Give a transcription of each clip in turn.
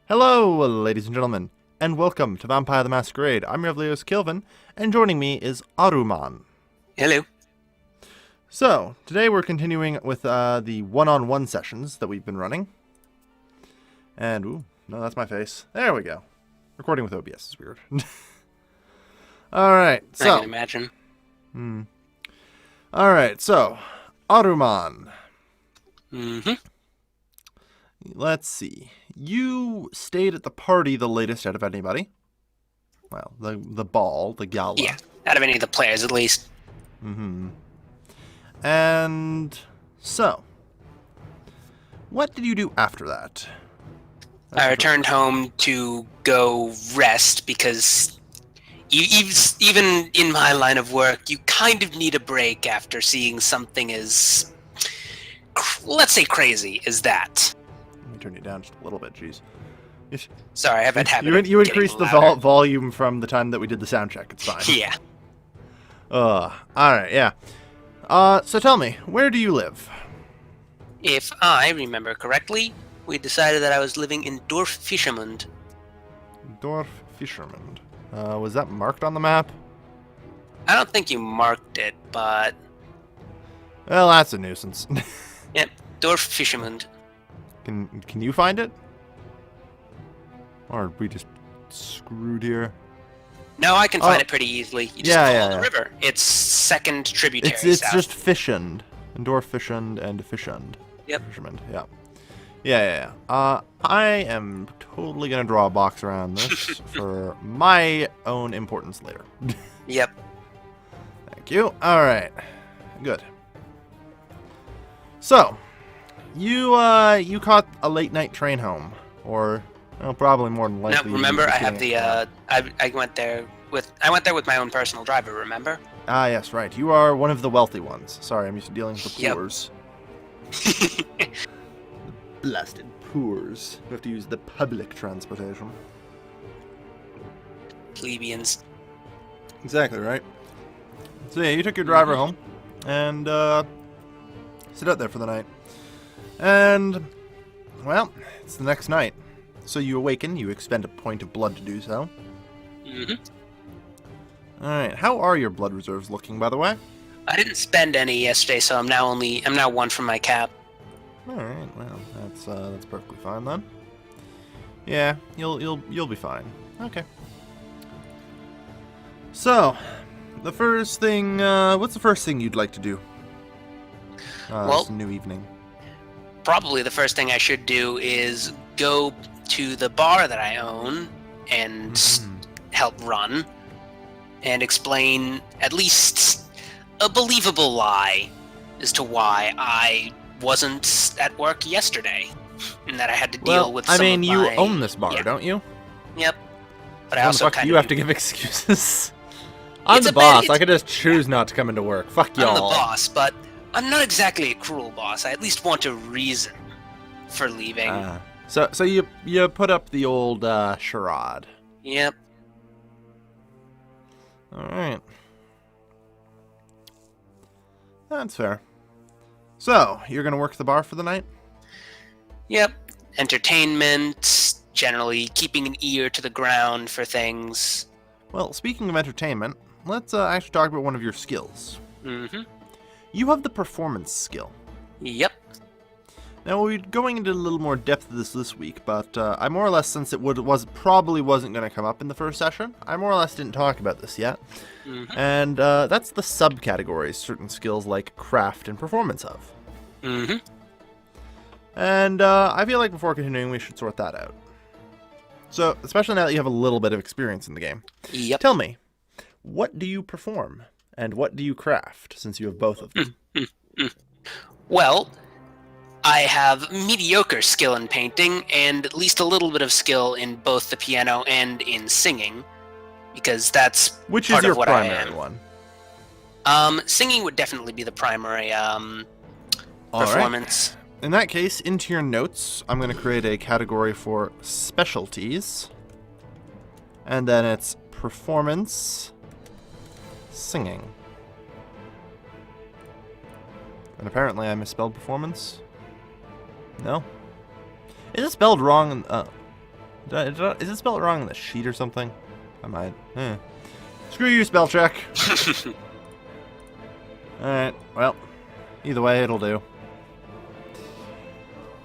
Hello, ladies and gentlemen, and welcome to Vampire the Masquerade. I'm your host, Kilvin, and joining me is Ahruman. Hello. So, today we're continuing with the one-on-one sessions that we've been running. And, ooh, no, that's my face. There we go. Recording with OBS is weird. Alright, so... I can imagine. Alright, so, Ahruman. Mm-hmm. Let's see. You stayed at the party the latest out of anybody. Well, the ball, the gala. Yeah, out of any of the players, at least. Mm-hmm. And so, what did you do after that? I returned home to go rest because even in my line of work, you kind of need a break after seeing something as, let's say, crazy as that. Let me turn you down just a little bit, jeez. Sorry, I have that habit. You increased the volume from the time that we did the sound check. It's fine. Yeah. Alright, yeah. So tell me, where do you live? If I remember correctly, we decided that I was living in Dorf Fischermund. Dorf Fischermund. Was that marked on the map? I don't think you marked it, but... Well, that's a nuisance. Yep, Dorf Fischermund. Can you find it? Or are we just screwed here? No, I can find it pretty easily. You just follow the river. It's second tributary It's south. just Fischund. Dorf Fischund and Fischund. Yep. Fischermund, yeah. Yeah. I am totally going to draw a box around this for my own importance later. Yep. Thank you. Alright. Good. So, you caught a late night train home. Or, well, probably more than likely. No, remember, I have the, I went there with my own personal driver, remember? Ah, yes, right. You are one of the wealthy ones. Sorry, I'm used to dealing with the poors. Blasted poors. You have to use the public transportation. Plebeians. Exactly, right? So yeah, you took your driver home, and, sit out there for the night. And, well, it's the next night. So you awaken, you expend a point of blood to do so. Alright, how are your blood reserves looking, by the way? I didn't spend any yesterday, so I'm now one from my cap. Alright, well, that's perfectly fine then. Yeah, you'll be fine. Okay. So, the first thing, what's the first thing you'd like to do? This new evening. Probably the first thing I should do is go to the bar that I own and help run and explain at least a believable lie as to why I wasn't at work yesterday and that I had to deal with some of you my... own this bar, don't you? Yep. But I Why also the fuck do you have to give excuses? I'm It's the a bad- boss. I could just choose not to come into work. Fuck y'all. I'm the boss, but I'm not exactly a cruel boss. I at least want a reason for leaving. So you put up the old charade. Yep. Alright. That's fair. So, you're gonna work the bar for the night? Yep. Entertainment, generally keeping an ear to the ground for things. Well, speaking of entertainment, let's actually talk about one of your skills. Mm-hmm. You have the performance skill. Yep. Now, we're going into a little more depth of this week, but I more or less, since it probably wasn't going to come up in the first session, I more or less didn't talk about this yet. And that's the subcategories certain skills like craft and performance of. And I feel like before continuing, we should sort that out. So, especially now that you have a little bit of experience in the game. Yep. Tell me, what do you perform, and what do you craft, since you have both of them? Well, I have mediocre skill in painting, and at least a little bit of skill in both the piano and in singing, because that's Which part is your of what I primary am. one? Singing would definitely be the primary All performance. right. In that case, into your notes, I'm going to create a category for specialties, and then it's performance, singing. And apparently I misspelled performance. No? Is it spelled wrong? Is it spelled wrong on the sheet or something? I might. Screw you, spell check. Alright, well, either way, it'll do.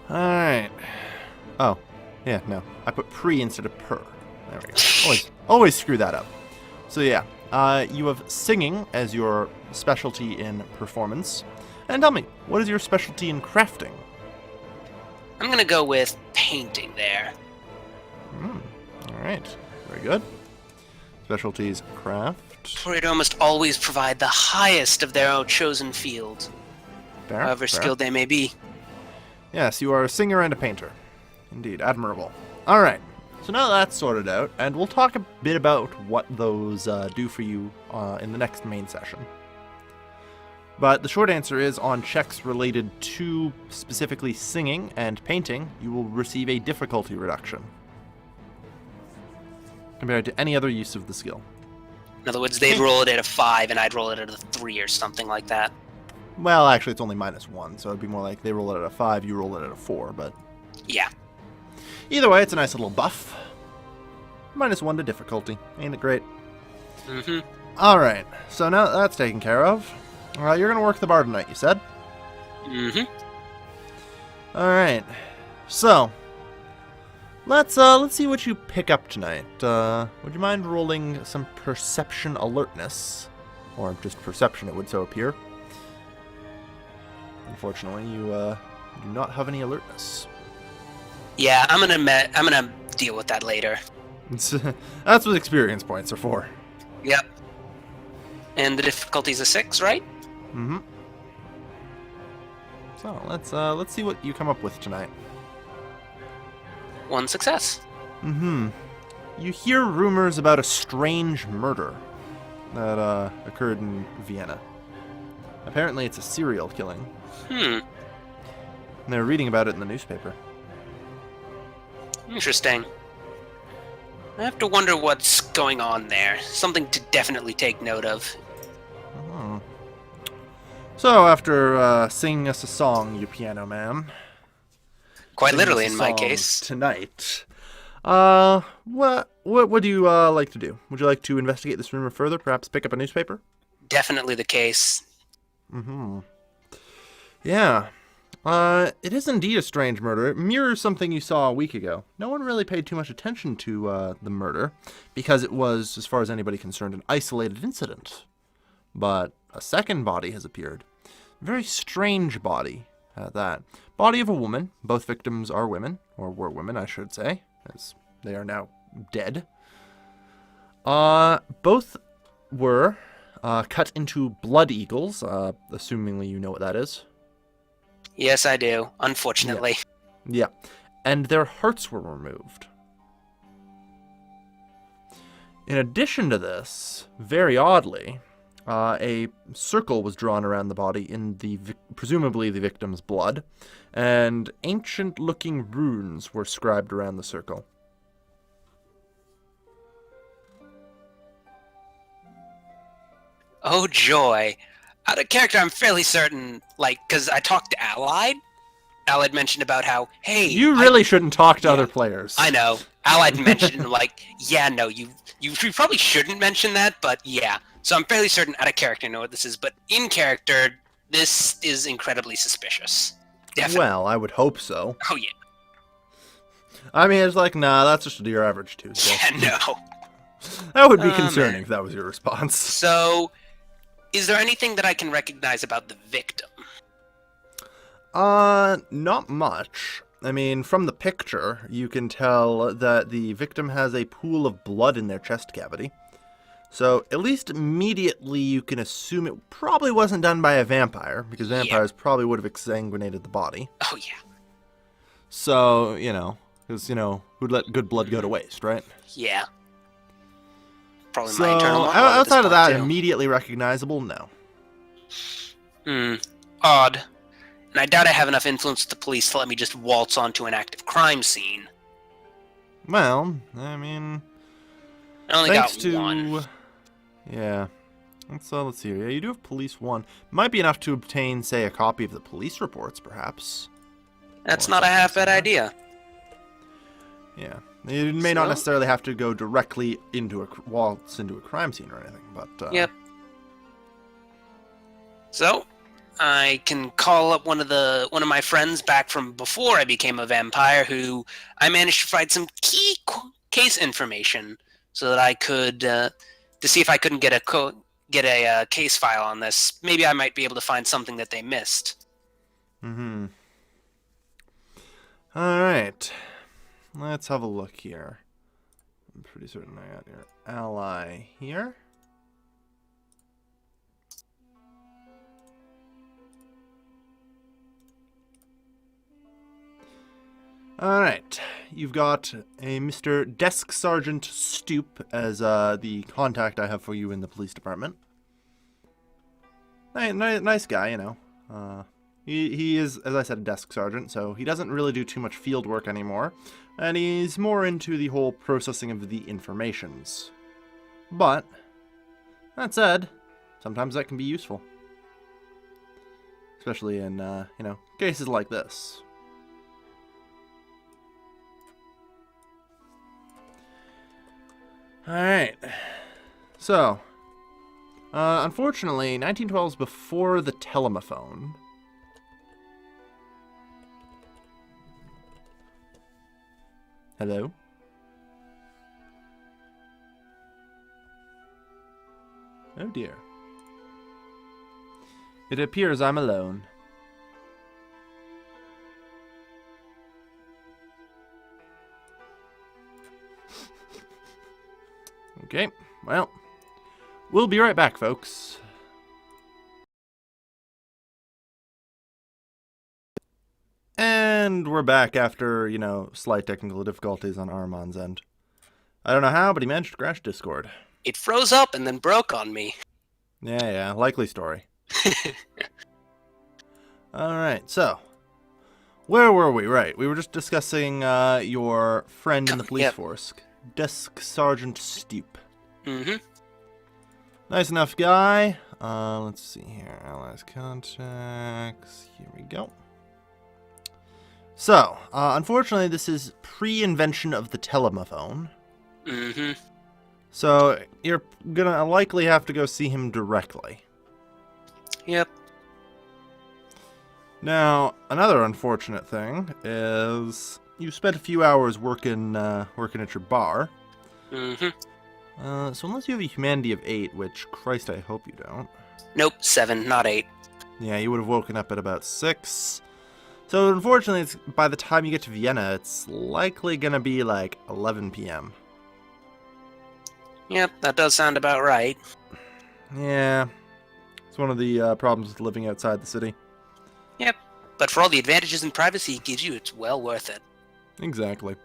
Alright. Oh, yeah, no. I put pre instead of per. There we go. Always screw that up. So yeah, you have singing as your specialty in performance. And tell me, what is your specialty in crafting? I'm going to go with painting there. Alright, very good. Specialties craft. For it almost always provide the highest of their own chosen field, Fair, however fair. skilled they may be. Yes, you are a singer and a painter. Indeed, admirable. Alright, so now that's sorted out, and we'll talk a bit about what those do for you in the next main session. But the short answer is, on checks related to specifically singing and painting, you will receive a difficulty reduction compared to any other use of the skill. In other words, they'd roll it at a 5 and I'd roll it at a 3 or something like that. Well, actually, it's only -1, so it'd be more like they roll it at a 5, you roll it at a 4, but... Yeah. Either way, it's a nice little buff. -1 to difficulty. Ain't it great? Mm-hmm. Alright, so now that's taken care of. You're going to work the bar tonight, you said? Mm-hmm. Alright, so... Let's see what you pick up tonight. Would you mind rolling some perception alertness? Or just perception, it would so appear. Unfortunately, you do not have any alertness. Yeah, I'm gonna deal with that later. That's what experience points are for. Yep. And the difficulty's a 6, right? Mm-hmm. So let's see what you come up with tonight. 1 success. Mm-hmm. You hear rumors about a strange murder that occurred in Vienna. Apparently, it's a serial killing. And they're reading about it in the newspaper. Interesting. I have to wonder what's going on there. Something to definitely take note of. So, after singing us a song, you piano man. Quite sing literally, us a in my song case. Tonight. What would you like to do? Would you like to investigate this rumor further? Perhaps pick up a newspaper? Definitely the case. Yeah. It is indeed a strange murder. It mirrors something you saw a week ago. No one really paid too much attention to the murder, because it was, as far as anybody concerned, an isolated incident. But a second body has appeared. Very strange body at that. Body of a woman. Both victims are women, or were women, I should say, as they are now dead. Both were cut into blood eagles, assumingly you know what that is. Yes, I do, unfortunately. Yeah. And their hearts were removed. In addition to this, very oddly, a circle was drawn around the body in presumably the victim's blood, and ancient-looking runes were scribed around the circle. Oh, joy. Out of character, I'm fairly certain, because I talked to Allied. Allied mentioned about how, hey... You really shouldn't talk to other players. I know. Allied mentioned, yeah, no, you probably shouldn't mention that, but yeah. So I'm fairly certain out of character I know what this is, but in character, this is incredibly suspicious. Definitely. Well, I would hope so. Oh, yeah. I mean, it's like, nah, that's just your average Tuesday. Yeah, no. That would be concerning if that was your response. So, is there anything that I can recognize about the victim? Not much. I mean, from the picture, you can tell that the victim has a pool of blood in their chest cavity. So, at least immediately you can assume it probably wasn't done by a vampire, because vampires probably would have exsanguinated the body. Oh, yeah. So, because, who'd let good blood go to waste, right? Yeah. Probably So, my internal monologue outside of that, too. immediately recognizable, no. Odd. And I doubt I have enough influence with the police to let me just waltz onto an active crime scene. Well, I mean... I only thanks got to... one. Yeah. Let's see here. Yeah, you do have police 1. Might be enough to obtain, say, a copy of the police reports, perhaps. That's Or not a something half-bad similar. idea. Yeah. You may not necessarily have to go directly into waltz into a crime scene or anything, but... Yep. So, I can call up one of my friends back from before I became a vampire, who I managed to find some key case information so that I could to see if I couldn't get a case file on this. Maybe I might be able to find something that they missed. Mm-hmm. All right. Let's have a look here. I'm pretty certain I got your ally here. Alright, you've got a Mr. Desk Sergeant Stoop as the contact I have for you in the police department. Nice guy, you know. He is, as I said, a desk sergeant, so he doesn't really do too much field work anymore, and he's more into the whole processing of the informations. But, that said, sometimes that can be useful. Especially in, you know, cases like this. Alright, so, unfortunately, 1912 is before the telephone. Hello? Oh dear. It appears I'm alone. Okay, well, we'll be right back, folks. And we're back after, you know, slight technical difficulties on Ahruman's end. I don't know how, but he managed to crash Discord. It froze up and then broke on me. Yeah, likely story. Alright, so, where were we? Right, we were just discussing your friend in the police force. Desk Sergeant Stoop. Mm-hmm. Nice enough guy. Let's see here. Allies contacts. Here we go. So, unfortunately, this is pre-invention of the telephone. Mm-hmm. So, you're gonna likely have to go see him directly. Yep. Now, another unfortunate thing is you spent a few hours working at your bar. Mm-hmm. So unless you have a humanity of 8, which, Christ, I hope you don't. Nope, 7, not 8. Yeah, you would have woken up at about 6. So unfortunately, by the time you get to Vienna, it's likely going to be like 11 p.m. Yep, that does sound about right. Yeah, it's one of the problems with living outside the city. Yep, but for all the advantages and privacy it gives you, it's well worth it. Exactly.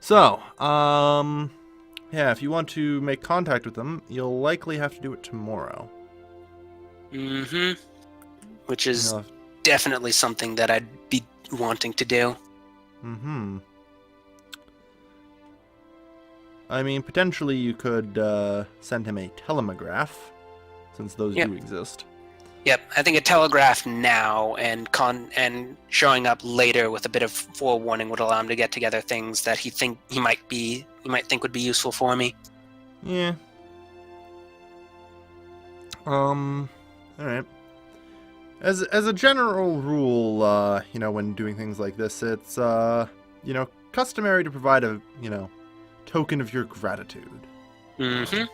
So, yeah, if you want to make contact with them, you'll likely have to do it tomorrow. Mm-hmm. Which is definitely something that I'd be wanting to do. Mm-hmm. I mean, potentially you could send him a telegraph, since those do exist. Yep, I think a telegraph now and showing up later with a bit of forewarning would allow him to get together things that he might think would be useful for me. Yeah. All right. As a general rule, you know, when doing things like this, it's you know, customary to provide a, you know, token of your gratitude. Mm-hmm.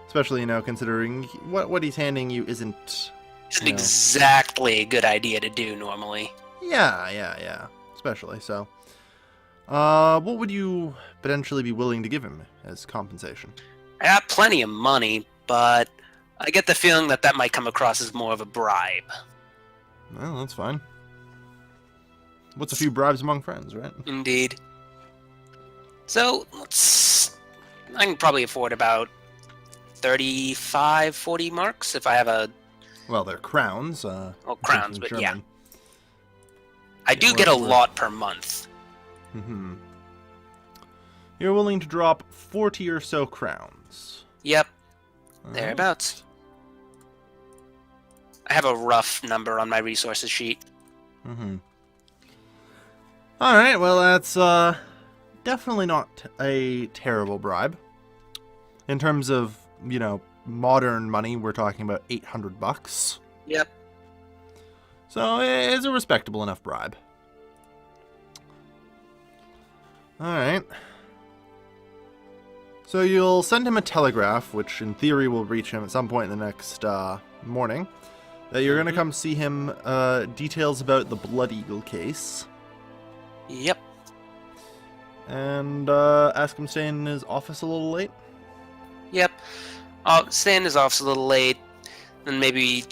Especially, you know, considering what he's handing you isn't exactly a good idea to do normally. Yeah. Especially, so. What would you potentially be willing to give him as compensation? I got plenty of money, but I get the feeling that might come across as more of a bribe. Well, that's fine. What's a few bribes among friends, right? Indeed. So, I can probably afford about 35, 40 marks if I have a... Well, they're crowns. Crowns, but German. Yeah. I do get a lot per month. Mm-hmm. You're willing to drop 40 or so crowns. Yep. Thereabouts. I have a rough number on my resources sheet. Mm-hmm. Alright, well, that's definitely not a terrible bribe. In terms of, modern money, we're talking about $800. Yep. So it's a respectable enough bribe. Alright. So you'll send him a telegraph, which in theory will reach him at some point in the next morning, that you're going to come see him, details about the Blood Eagle case. Yep. And ask him to stay in his office a little late. Yep. I'll stay in his office a little late, and maybe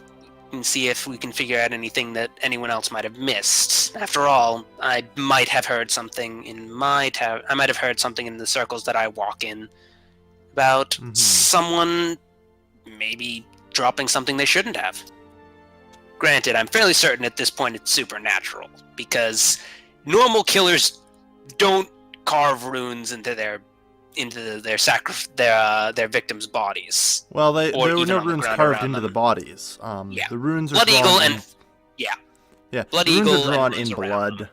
and see if we can figure out anything that anyone else might have missed. After all, I might have heard something in my town. I might have heard something in the circles that I walk in about someone maybe dropping something they shouldn't have. Granted, I'm fairly certain at this point it's supernatural, because normal killers don't carve runes into their victims' bodies. Well, there were no runes carved into the bodies. The runes are Blood drawn Eagle in, and Blood Eagle runes are drawn and in blood.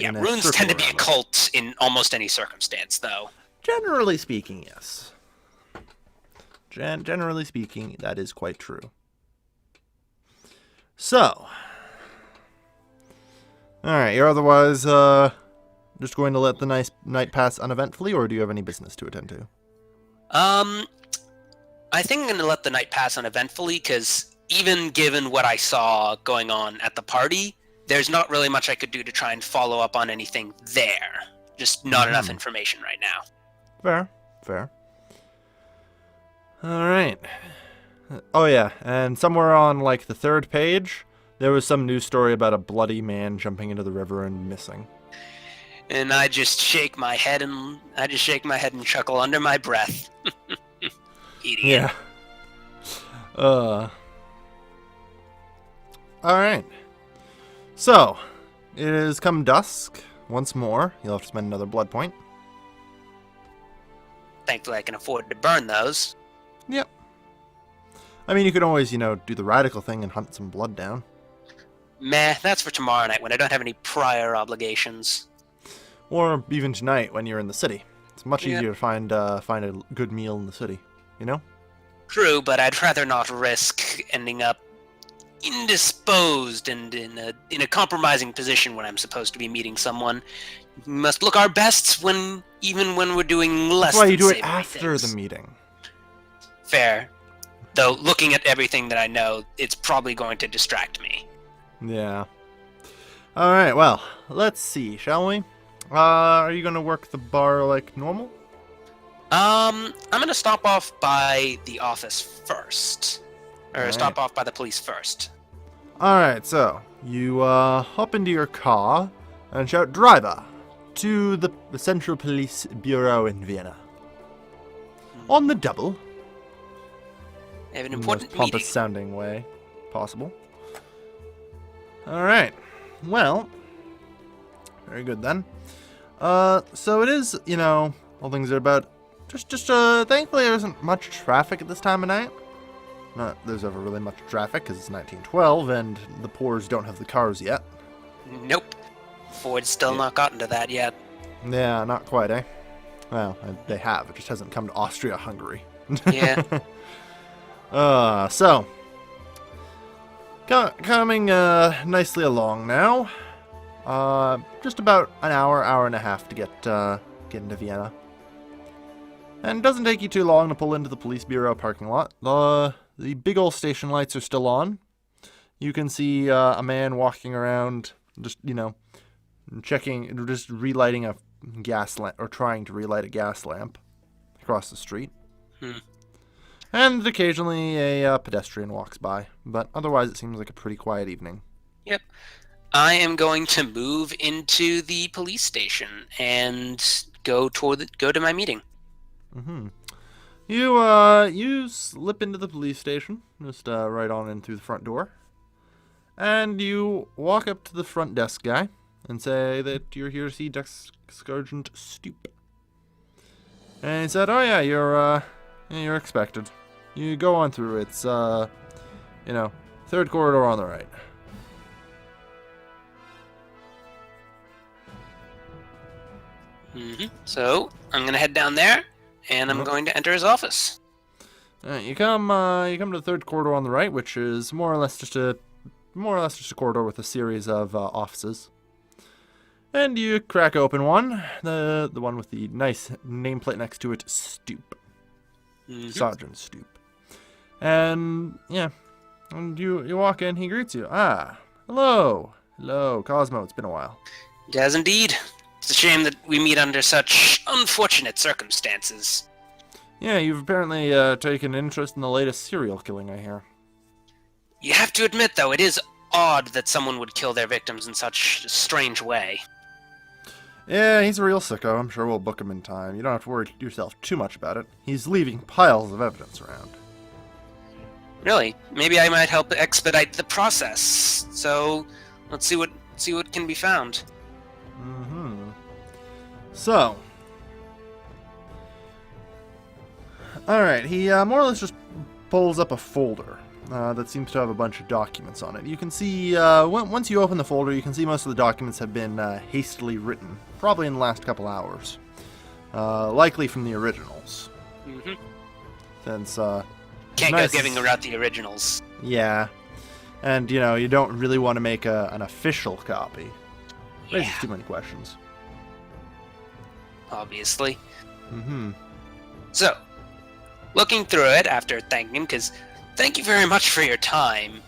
In a runes circle tend to be around them. occult in almost any circumstance, though. Generally speaking, yes. Generally speaking, that is quite true. So, alright, you're otherwise just going to let the night pass uneventfully, or do you have any business to attend to? I think I'm going to let the night pass uneventfully, because even given what I saw going on at the party, there's not really much I could do to try and follow up on anything there. Just not enough information right now. Fair. Alright. Oh yeah, and somewhere on, the third page, there was some news story about a bloody man jumping into the river and missing. And I just shake my head and chuckle under my breath. Idiot. Yeah. Alright. So, it has come dusk once more. You'll have to spend another blood point. Thankfully, I can afford to burn those. Yep. I mean, you could always, do the radical thing and hunt some blood down. Meh, that's for tomorrow night when I don't have any prior obligations. Or even tonight when you're in the city. It's much easier to find a good meal in the city, True, but I'd rather not risk ending up indisposed and in a compromising position when I'm supposed to be meeting someone. We must look our best even when we're doing less. That's why you than do it savory after things. the meeting. Fair. Though, looking at everything that I know, it's probably going to distract me. Yeah. Alright, well, let's see, shall we? Are you gonna work the bar like normal? I'm gonna stop off by the office first. Or stop off by the police first. Alright, so, you hop into your car and shout, "Driver!" to the Central Police Bureau in Vienna. On the double. I have an In the important most pompous meeting. sounding way possible. Alright. Well, very good then. So it is, all things are about just thankfully there isn't much traffic at this time of night. Not there's ever really much traffic because it's 1912 and the poors don't have the cars yet. Nope. Ford's still not gotten to that yet. Yeah, not quite, eh? Well, they have. It just hasn't come to Austria-Hungary. Yeah. So coming nicely along now. Just about an hour and a half to get into Vienna. And it doesn't take you too long to pull into the police bureau parking lot. The big old station lights are still on. You can see a man walking around, just, checking, just relighting a gas lamp, or trying to relight a gas lamp across the street. And occasionally a pedestrian walks by, but otherwise it seems like a pretty quiet evening. Yep. I am going to move into the police station and go to my meeting. You slip into the police station, just right on in through the front door, and you walk up to the front desk guy and say that you're here to see Desk Sergeant Stoop. And he said, "Oh yeah, you're expected. You go on through. It's third corridor on the right." So I'm going to head down there, and I'm going to enter his office. You come to the third corridor on the right, which is more or less just a corridor with a series of offices. And you crack open one, the one with the nice nameplate next to it, Stoop. Sergeant Stoop. And yeah, and you walk in, he greets you. Hello, Cosmo. It's been a while. It has indeed. It's a shame that we meet under such unfortunate circumstances. Yeah, you've apparently taken interest in the latest serial killing, I hear. You have to admit, though, it is odd that someone would kill their victims in such a strange way. Yeah, he's a real sicko. I'm sure we'll book him in time. You don't have to worry yourself too much about it. He's leaving piles of evidence around. Really? Maybe I might help expedite the process. So, let's see what can be found. So, alright, he more or less just pulls up a folder that seems to have a bunch of documents on it. You can see, once you open the folder, you can see most of the documents have been hastily written, probably in the last couple hours. Likely from the originals. Since, Can't go giving out the originals. Yeah. And, you don't really want to make an official copy. Raises too many questions. Obviously. So, looking through it after thanking him, because thank you very much for your time,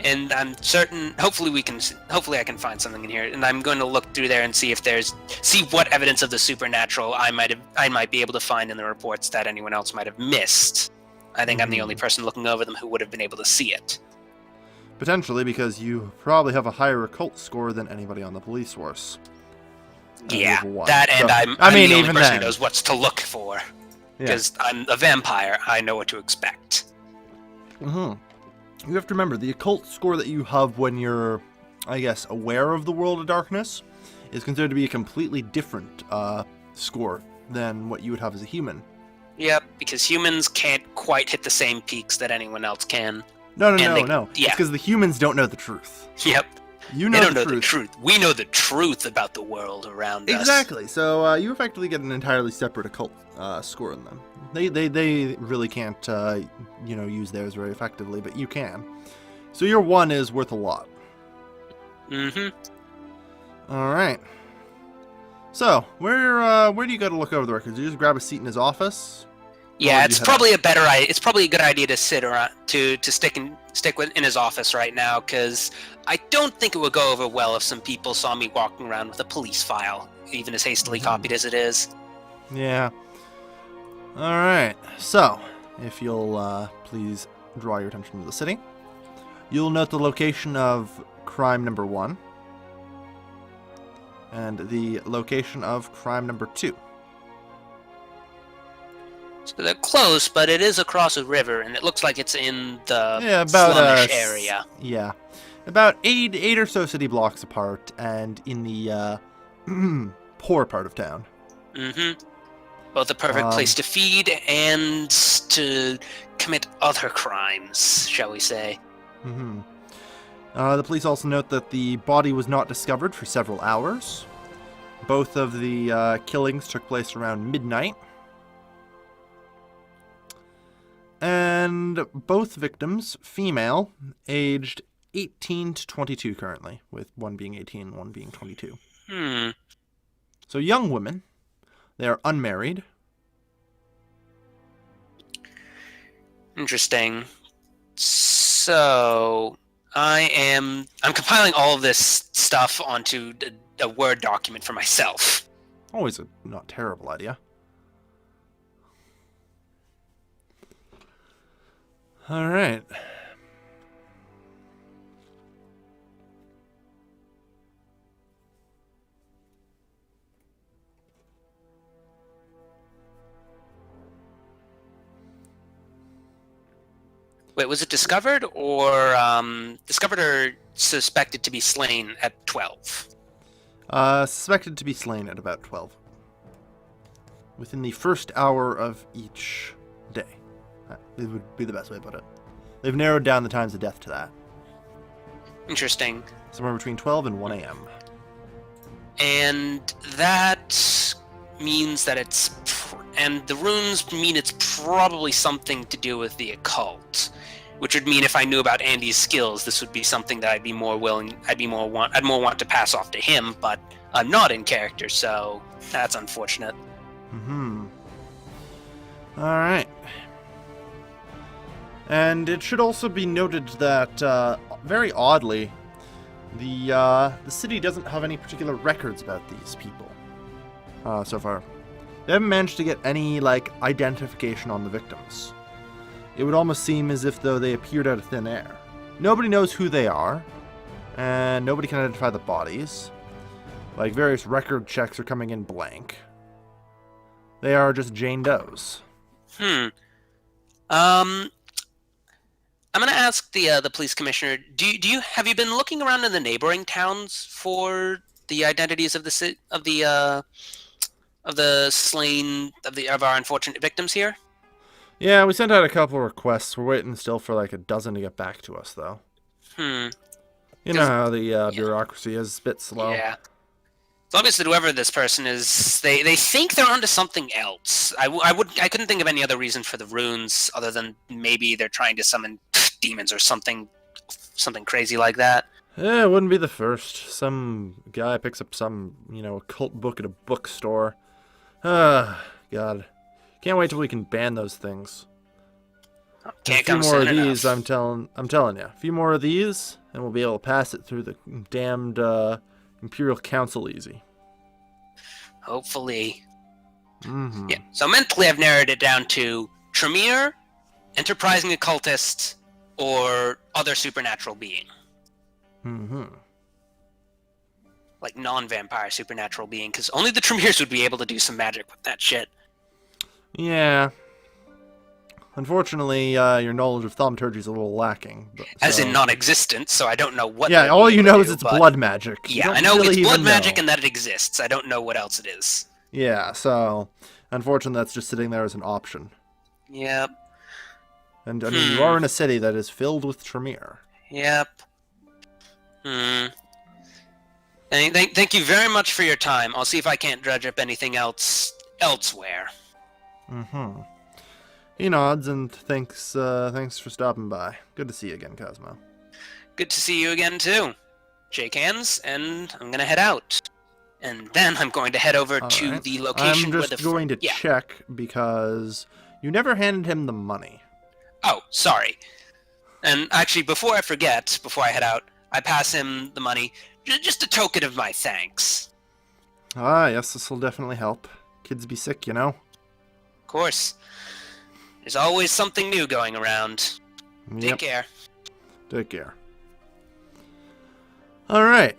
and I'm certain, hopefully I can find something in here, and I'm going to look through there and see what evidence of the supernatural I might be able to find in the reports that anyone else might have missed. I think I'm the only person looking over them who would have been able to see it. Potentially, because you probably have a higher occult score than anybody on the police force. Yeah, that, and so, I'm the only even person then. who knows what's to look for. Because I'm a vampire, I know what to expect. You have to remember, the occult score that you have when you're, I guess, aware of the world of darkness is considered to be a completely different score than what you would have as a human. Yep, because humans can't quite hit the same peaks that anyone else can. No. Yeah. It's because the humans don't know the truth. Yep. You know they don't know the truth. We know the truth about the world around us. Exactly. So you effectively get an entirely separate occult score in them. They really can't use theirs very effectively, but you can. So your one is worth a lot. All right. So where do you go to look over the records? You just grab a seat in his office. Yeah, it's probably a good idea to sit around to stick in his office right now, because I don't think it would go over well if some people saw me walking around with a police file, even as hastily copied as it is. Yeah. All right. So, if you'll please draw your attention to the city, you'll note the location of crime number 1 and the location of crime number 2. So they're close, but it is across a river, and it looks like it's in the slummish area. Yeah, about 8 or so city blocks apart, and in the poor part of town. Both a perfect place to feed and to commit other crimes, shall we say. The police also note that the body was not discovered for several hours. Both of the killings took place around midnight. And both victims, female, aged 18 to 22 currently, with one being 18 and one being 22. So young women. They are unmarried. Interesting. So I'm compiling all of this stuff onto a Word document for myself. Always a not terrible idea. All right. Wait, was it discovered or suspected to be slain at 12? Suspected to be slain at about 12. Within the first hour of each day. It would be the best way to put it. They've narrowed down the times of death to that. Interesting. Somewhere between 12 and 1 a.m. And that means that and the runes mean it's probably something to do with the occult, which would mean if I knew about Andy's skills, this would be something that I'd more want to pass off to him, but I'm not in character, so that's unfortunate. All right. And it should also be noted that, very oddly, the city doesn't have any particular records about these people so far. They haven't managed to get any, identification on the victims. It would almost seem as if though they appeared out of thin air. Nobody knows who they are, and nobody can identify the bodies. Various record checks are coming in blank. They are just Jane Does. I'm gonna ask the police commissioner. Have you been looking around in the neighboring towns for the identities of the slain of our unfortunate victims here? Yeah, we sent out a couple requests. We're waiting still for a dozen to get back to us, though. You know how the bureaucracy is a bit slow. Yeah. It's obvious that whoever this person is, they think they're onto something else. I couldn't think of any other reason for the runes other than maybe they're trying to summon demons or something crazy like that. Yeah, it wouldn't be the first. Some guy picks up some, occult book at a bookstore. God. Can't wait till we can ban those things. Can't a few come more of soon these, enough. I'm telling you. A few more of these, and we'll be able to pass it through the damned Imperial Council easy. Hopefully. Mm-hmm. Yeah. So mentally I've narrowed it down to Tremere, enterprising occultist, or other supernatural being. Mm-hmm. Non-vampire supernatural being, because only the Tremeres would be able to do some magic with that shit. Yeah. Unfortunately, your knowledge of thaumaturgy is a little lacking. As in non-existent, so I don't know what. Yeah, all you know is it's blood magic. Yeah, I know it's blood magic and that it exists. I don't know what else it is. Yeah, so unfortunately, that's just sitting there as an option. Yep. And I mean, you are in a city that is filled with Tremere. Yep. Thank you very much for your time. I'll see if I can't dredge up anything else elsewhere. He nods and thanks for stopping by. Good to see you again, Cosmo. Good to see you again, too. Shake hands, and I'm gonna head out. And then I'm going to head over to the location where I'm just going to check, because you never handed him the money. Oh, sorry. And actually, before I forget, before I head out, I pass him the money. Just a token of my thanks. Ah, yes, this will definitely help. Kids be sick, you know. Of course. There's always something new going around. Yep. Take care. Take care. Alright.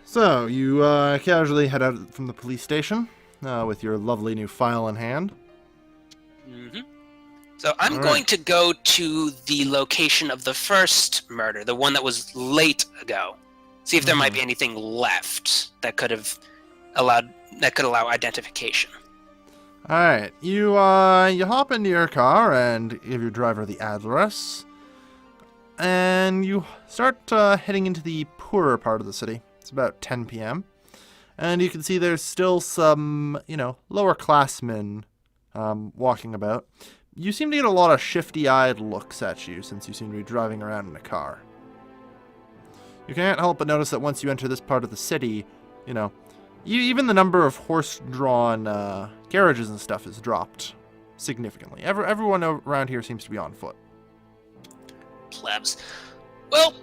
So, you casually head out from the police station with your lovely new file in hand. So I'm going to go to the location of the first murder, the one that was late ago. See if there might be anything left that could allow identification. All right, you hop into your car and give your driver the address, and you start heading into the poorer part of the city. It's about 10 p.m., and you can see there's still some, lower classmen walking about. You seem to get a lot of shifty-eyed looks at you since you seem to be driving around in a car. You can't help but notice that once you enter this part of the city, even the number of horse-drawn carriages and stuff has dropped significantly. Everyone around here seems to be on foot. Plebs. Well,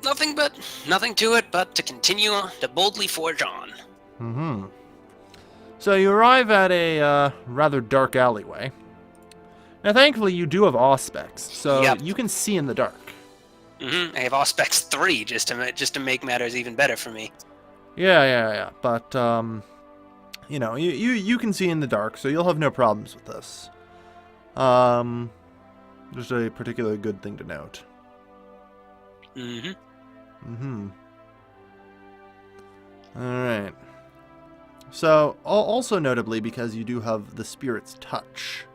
nothing to it but to continue to boldly forge on. So you arrive at a rather dark alleyway. Now, thankfully, you do have auspex, so you can see in the dark. I have auspex 3 just to make matters even better for me. Yeah. But you can see in the dark, so you'll have no problems with this. Just a particularly good thing to note. All right. So, also notably, because you do have the Spirit's Touch.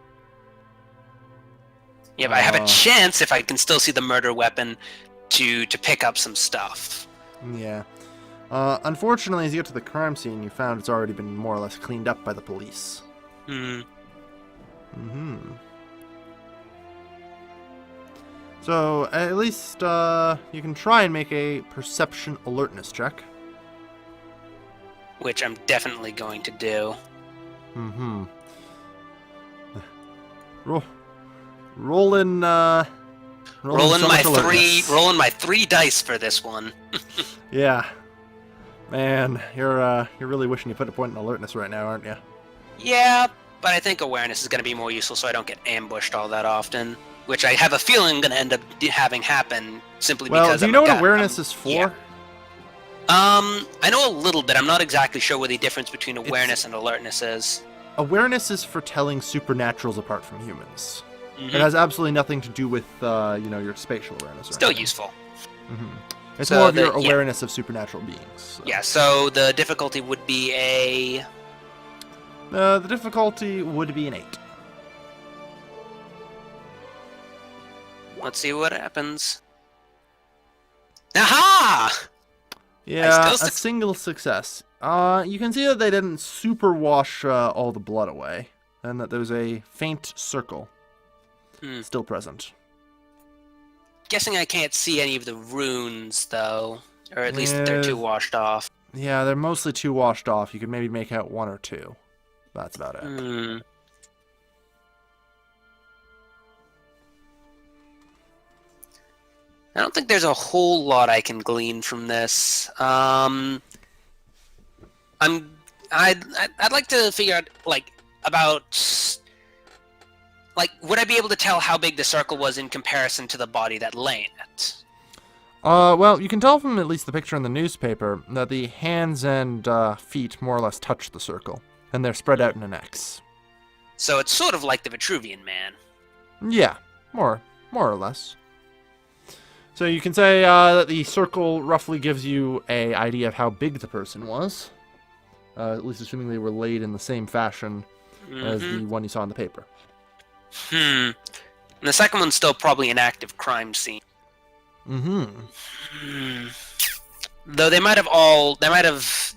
Yeah, but I have a chance, if I can still see the murder weapon, to pick up some stuff. Yeah. Unfortunately, as you get to the crime scene, you found it's already been more or less cleaned up by the police. Mm-hmm. So, at least, you can try and make a perception alertness check. Which I'm definitely going to do. Mm-hmm. Rolling my three dice for this one. Yeah. Man, you're really wishing you put a point in alertness right now, aren't you? Yeah, but I think awareness is going to be more useful so I don't get ambushed all that often. Which I have a feeling I'm going to end up having happen simply because... Well, do you know what awareness is for? Yeah. I know a little bit. I'm not exactly sure what the difference between awareness and alertness is. Awareness is for telling supernaturals apart from humans. Mm-hmm. It has absolutely nothing to do with, your spatial awareness. Still useful. Mm-hmm. It's So more of your awareness of supernatural beings. So. Yeah, so the difficulty would be a... The difficulty would be an 8. Let's see what happens. Aha! Yeah, a single success. You can see that they didn't super wash all the blood away, and that there's a faint circle still present. Guessing I can't see any of the runes, though. Or at least they're too washed off. Yeah, they're mostly too washed off. You could maybe make out 1 or 2. That's about it. I don't think there's a whole lot I can glean from this. I'd like to figure out would I be able to tell how big the circle was in comparison to the body that lay in it? Well, you can tell from at least the picture in the newspaper that the hands and feet more or less touch the circle, and they're spread out in an X. So it's sort of like the Vitruvian Man. Yeah, more or less. So you can say that the circle roughly gives you an idea of how big the person was, at least assuming they were laid in the same fashion as the one you saw in the paper. And the second one's still probably an active crime scene. Though they might have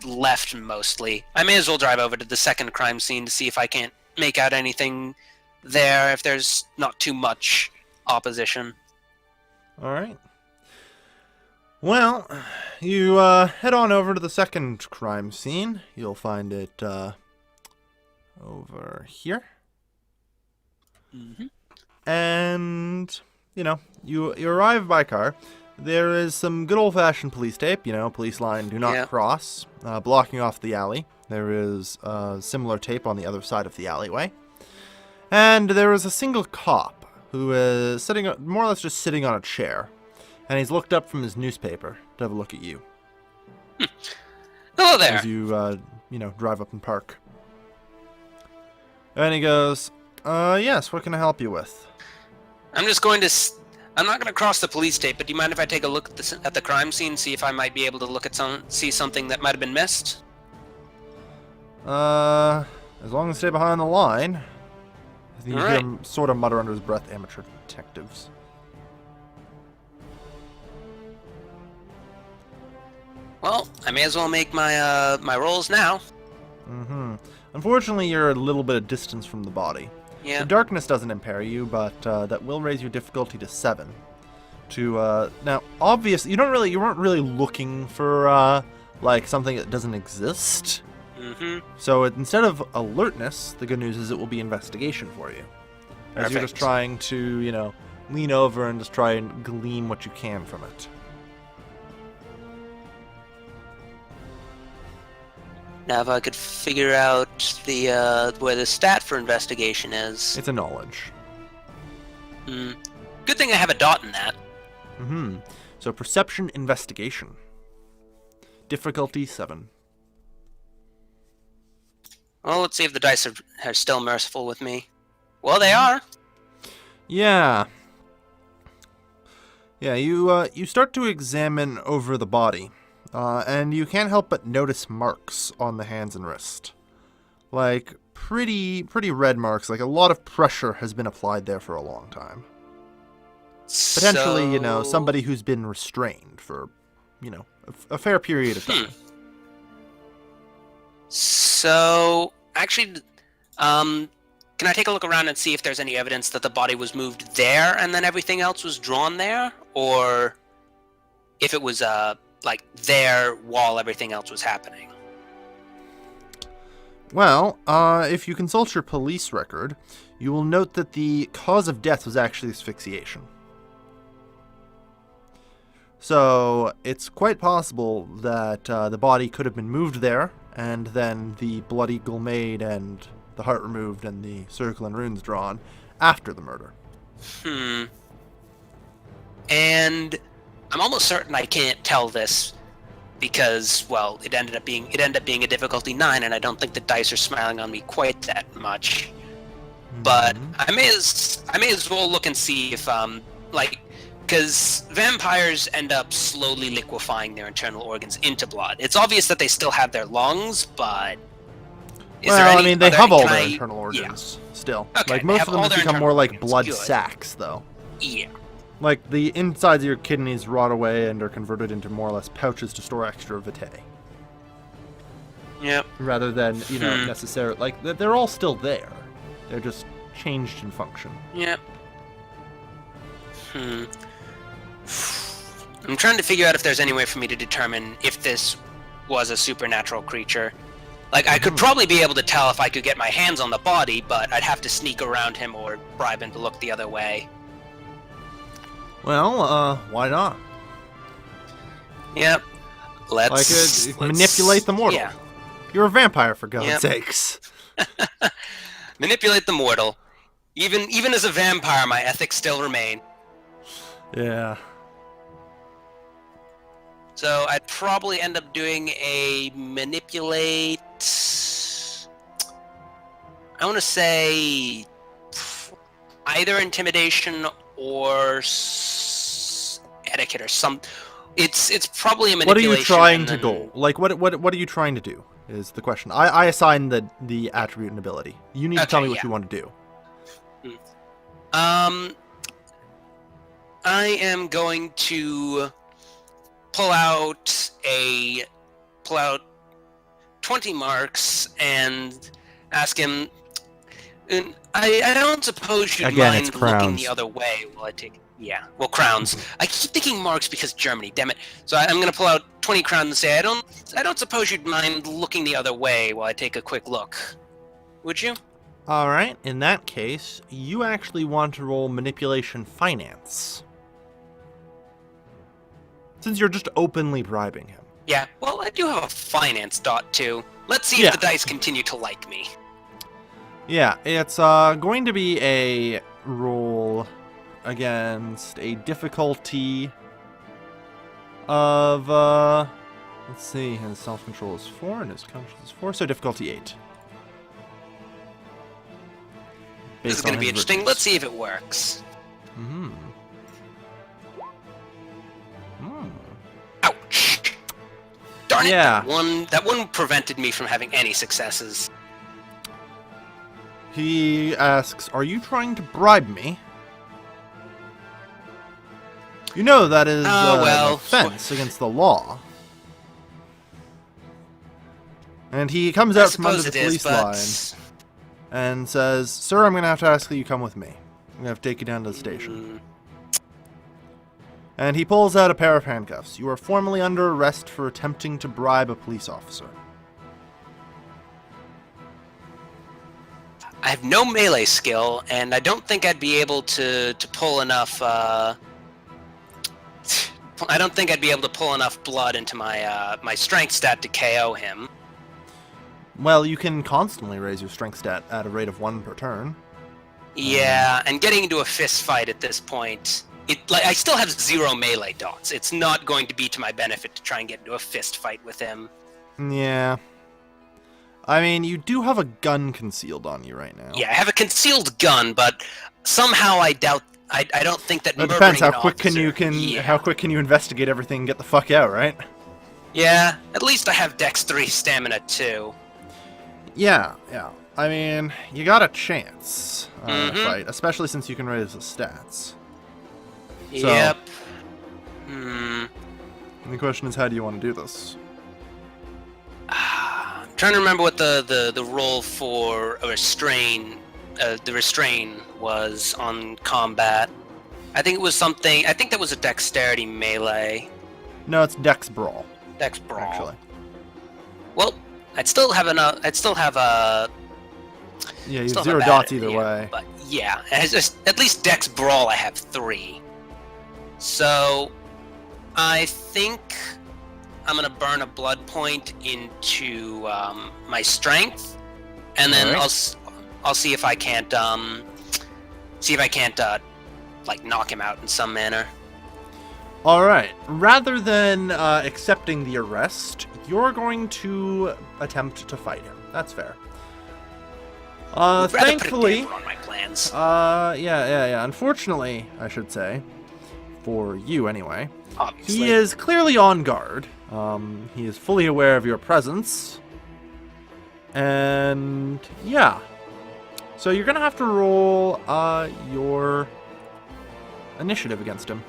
left mostly. I may as well drive over to the second crime scene to see if I can't make out anything there, if there's not too much opposition. All right. Well, you head on over to the second crime scene. You'll find it over here. And, you arrive by car. There is some good old-fashioned police tape, police line do not cross, blocking off the alley. There is similar tape on the other side of the alleyway. And there is a single cop who is more or less just sitting on a chair. And he's looked up from his newspaper to have a look at you. Hello there. As you, drive up and park. And he goes, yes, what can I help you with? I'm not going to cross the police tape, but do you mind if I take a look at the crime scene, see if I might be able to see something that might have been missed? As long as I stay behind the line. You hear him sort of mutter under his breath, amateur detectives. Well, I may as well make my my rolls now. Unfortunately, you're a little bit of distance from the body. Yeah. The darkness doesn't impair you, but that will raise your difficulty to 7. Now, obviously, you weren't really looking for something that doesn't exist. So instead of alertness, the good news is it will be investigation for you. As you're just trying to, lean over and just try and glean what you can from it. Now, if I could figure out where the stat for investigation is. It's a knowledge. Good thing I have a dot in that. So perception investigation. Difficulty 7. Well, let's see if the dice are still merciful with me. Well, they are. Yeah. Yeah, you start to examine over the body. And you can't help but notice marks on the hands and wrist. Like, pretty red marks. Like, a lot of pressure has been applied there for a long time. Potentially, somebody who's been restrained for, a fair period of time. So, actually, Can I take a look around and see if there's any evidence that the body was moved there and then everything else was drawn there? Or if it was, like, there while everything else was happening? Well, if you consult your police record, you will note that the cause of death was actually asphyxiation. So, it's quite possible that the body could have been moved there, and then the blood eagle made and the heart removed and the circle and runes drawn after the murder. And I'm almost certain I can't tell this because, well, it ended up being a difficulty 9, and I don't think the dice are smiling on me quite that much. But I may as well look and see if because vampires end up slowly liquefying their internal organs into blood. It's obvious that they still have their lungs, but they have all their internal organs still. Okay, like, most of them just become more like blood sacs, though. Yeah. Like, the insides of your kidneys rot away and are converted into more or less pouches to store extra vitae. Yep. Rather than, necessarily... Like, they're all still there. They're just changed in function. Yep. I'm trying to figure out if there's any way for me to determine if this was a supernatural creature. Like, I could probably be able to tell if I could get my hands on the body, but I'd have to sneak around him or bribe him to look the other way. Well, why not? Yep. Let's manipulate the mortal. Yeah. You're a vampire, for God's sakes. Manipulate the mortal. Even as a vampire, my ethics still remain. Yeah. So I'd probably end up doing a manipulate. I want to say either intimidation or etiquette or some. It's probably a manipulation. What are you trying to go? Like, what are you trying to do? Is the question. I assign the attribute and ability. You need to tell me what you want to do. I am going to pull out 20 marks and ask him. I don't suppose you'd mind looking the other way while I take. Yeah, well, crowns. I keep thinking marks because Germany. Damn it! So I'm going to pull out 20 crowns and say, I don't suppose you'd mind looking the other way while I take a quick look. Would you? All right. In that case, you actually want to roll manipulation finance, since you're just openly bribing him. Yeah. Well, I do have a finance dot too. Let's see if the dice continue to like me. Yeah, it's going to be a roll against a difficulty of, let's see, his self-control is 4 and his conscience is 4, so difficulty 8. This is going to be interesting. Let's see if it works. Ouch! Darn it! That one prevented me from having any successes. He asks, "Are you trying to bribe me?" You know that is an offense against the law. And he comes out from under the police line and says, "Sir, I'm going to have to ask that you come with me. I'm going to have to take you down to the station." And he pulls out a pair of handcuffs. You are formally under arrest for attempting to bribe a police officer. I have no melee skill, and I don't think I'd be able to pull enough. I don't think I'd be able to pull enough blood into my my strength stat to KO him. Well, you can constantly raise your strength stat at a rate of 1 per turn. Yeah, and getting into a fist fight at this point, I still have 0 melee dots. It's not going to be to my benefit to try and get into a fist fight with him. Yeah. I mean, you do have a gun concealed on you right now. Yeah, I have a concealed gun, but somehow I doubt. I don't think that. It depends how quick how quick can you investigate everything and get the fuck out, right? Yeah, at least I have Dex 3 stamina 2. Yeah. I mean, you got a chance to fight, especially since you can raise the stats. Yep. And the question is, how do you want to do this? I'm trying to remember what the roll for a restrain, the restrain was on combat. I think it was something. I think that was a dexterity melee. No, it's Dex Brawl. Dex brawl. Actually. Well, I'd still have a. Yeah, you still have 0 a dots bad either idea, way. But yeah, at least Dex brawl I have 3. So, I think I'm gonna burn a blood point into my strength, and then Alright. I'll see if I can't like knock him out in some manner. Alright, rather than accepting the arrest, you're going to attempt to fight him. That's fair. Rather put a Thankfully, damper on my plans. yeah. Unfortunately, I should say, for you anyway, Obviously. he is clearly on guard. He is fully aware of your presence. And yeah. So you're going to have to roll your initiative against him.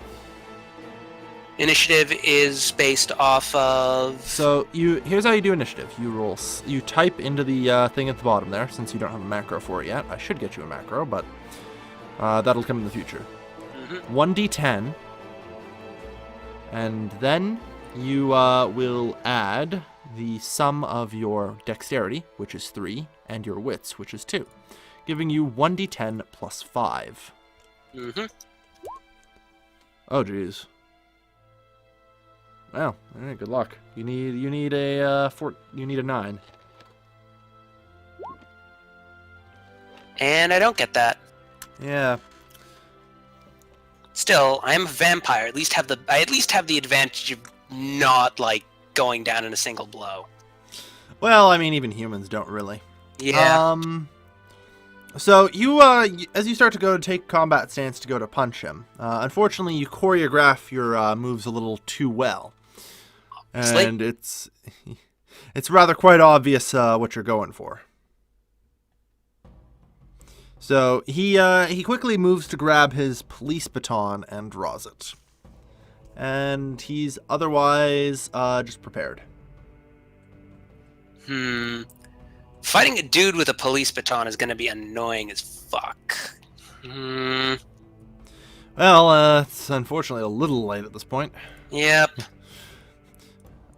Initiative is based off of. So here's how you do initiative. You type into the thing at the bottom there, since you don't have a macro for it yet. I should get you a macro, but that'll come in the future. 1d10, and then you will add the sum of your dexterity, which is 3, and your wits, which is 2, giving you 1d10 plus 5. Oh, jeez. Well, alright, good luck. You need a 9. And I don't get that. Yeah. Still, I am a vampire. I at least have the advantage of not like going down in a single blow. Well, I mean, even humans don't really. Yeah. So you, as you start to go to take combat stance to go to punch him, unfortunately you choreograph your moves a little too well, and it's rather quite obvious what you're going for. So he quickly moves to grab his police baton and draws it, and he's otherwise just prepared. Fighting a dude with a police baton is going to be annoying as fuck. Well, it's unfortunately a little late at this point. Yep.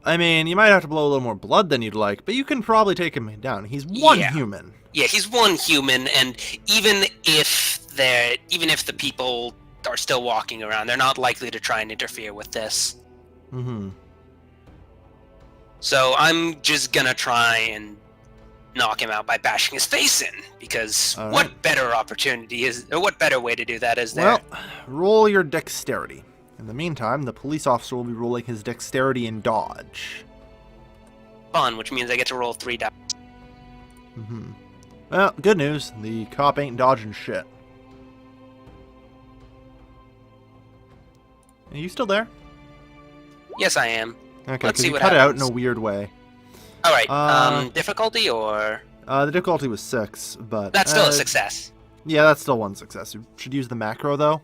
I mean, you might have to blow a little more blood than you'd like, but you can probably take him down. He's one human. Yeah, he's one human, and even if the people are still walking around, they're not likely to try and interfere with this. So I'm just gonna try and knock him out by bashing his face in, because what better way to do that is there? Well, roll your dexterity. In the meantime, the police officer will be rolling his dexterity and dodge. Fun, which means I get to roll 3 dice. Well, good news. The cop ain't dodging shit. Are you still there? Yes, I am. Okay, Let's see you what cut happens. out in a weird way. Alright, difficulty or... The difficulty was 6, but... That's still a success. Yeah, that's still one success. You should use the macro, though.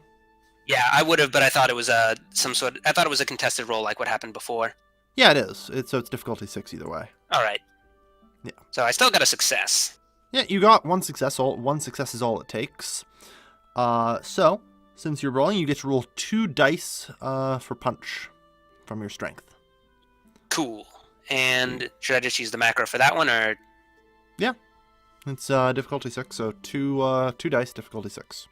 Yeah, I would have, but I thought it was I thought it was a contested roll like what happened before. Yeah, it is. So it's difficulty 6 either way. Alright. Yeah. So I still got a success. Yeah, you got one success. One success is all it takes. So, since you're rolling, you get to roll 2 dice for punch from your strength. Cool. And should I just use the macro for that one, or...? Yeah. It's difficulty 6, so 2 dice, difficulty 6.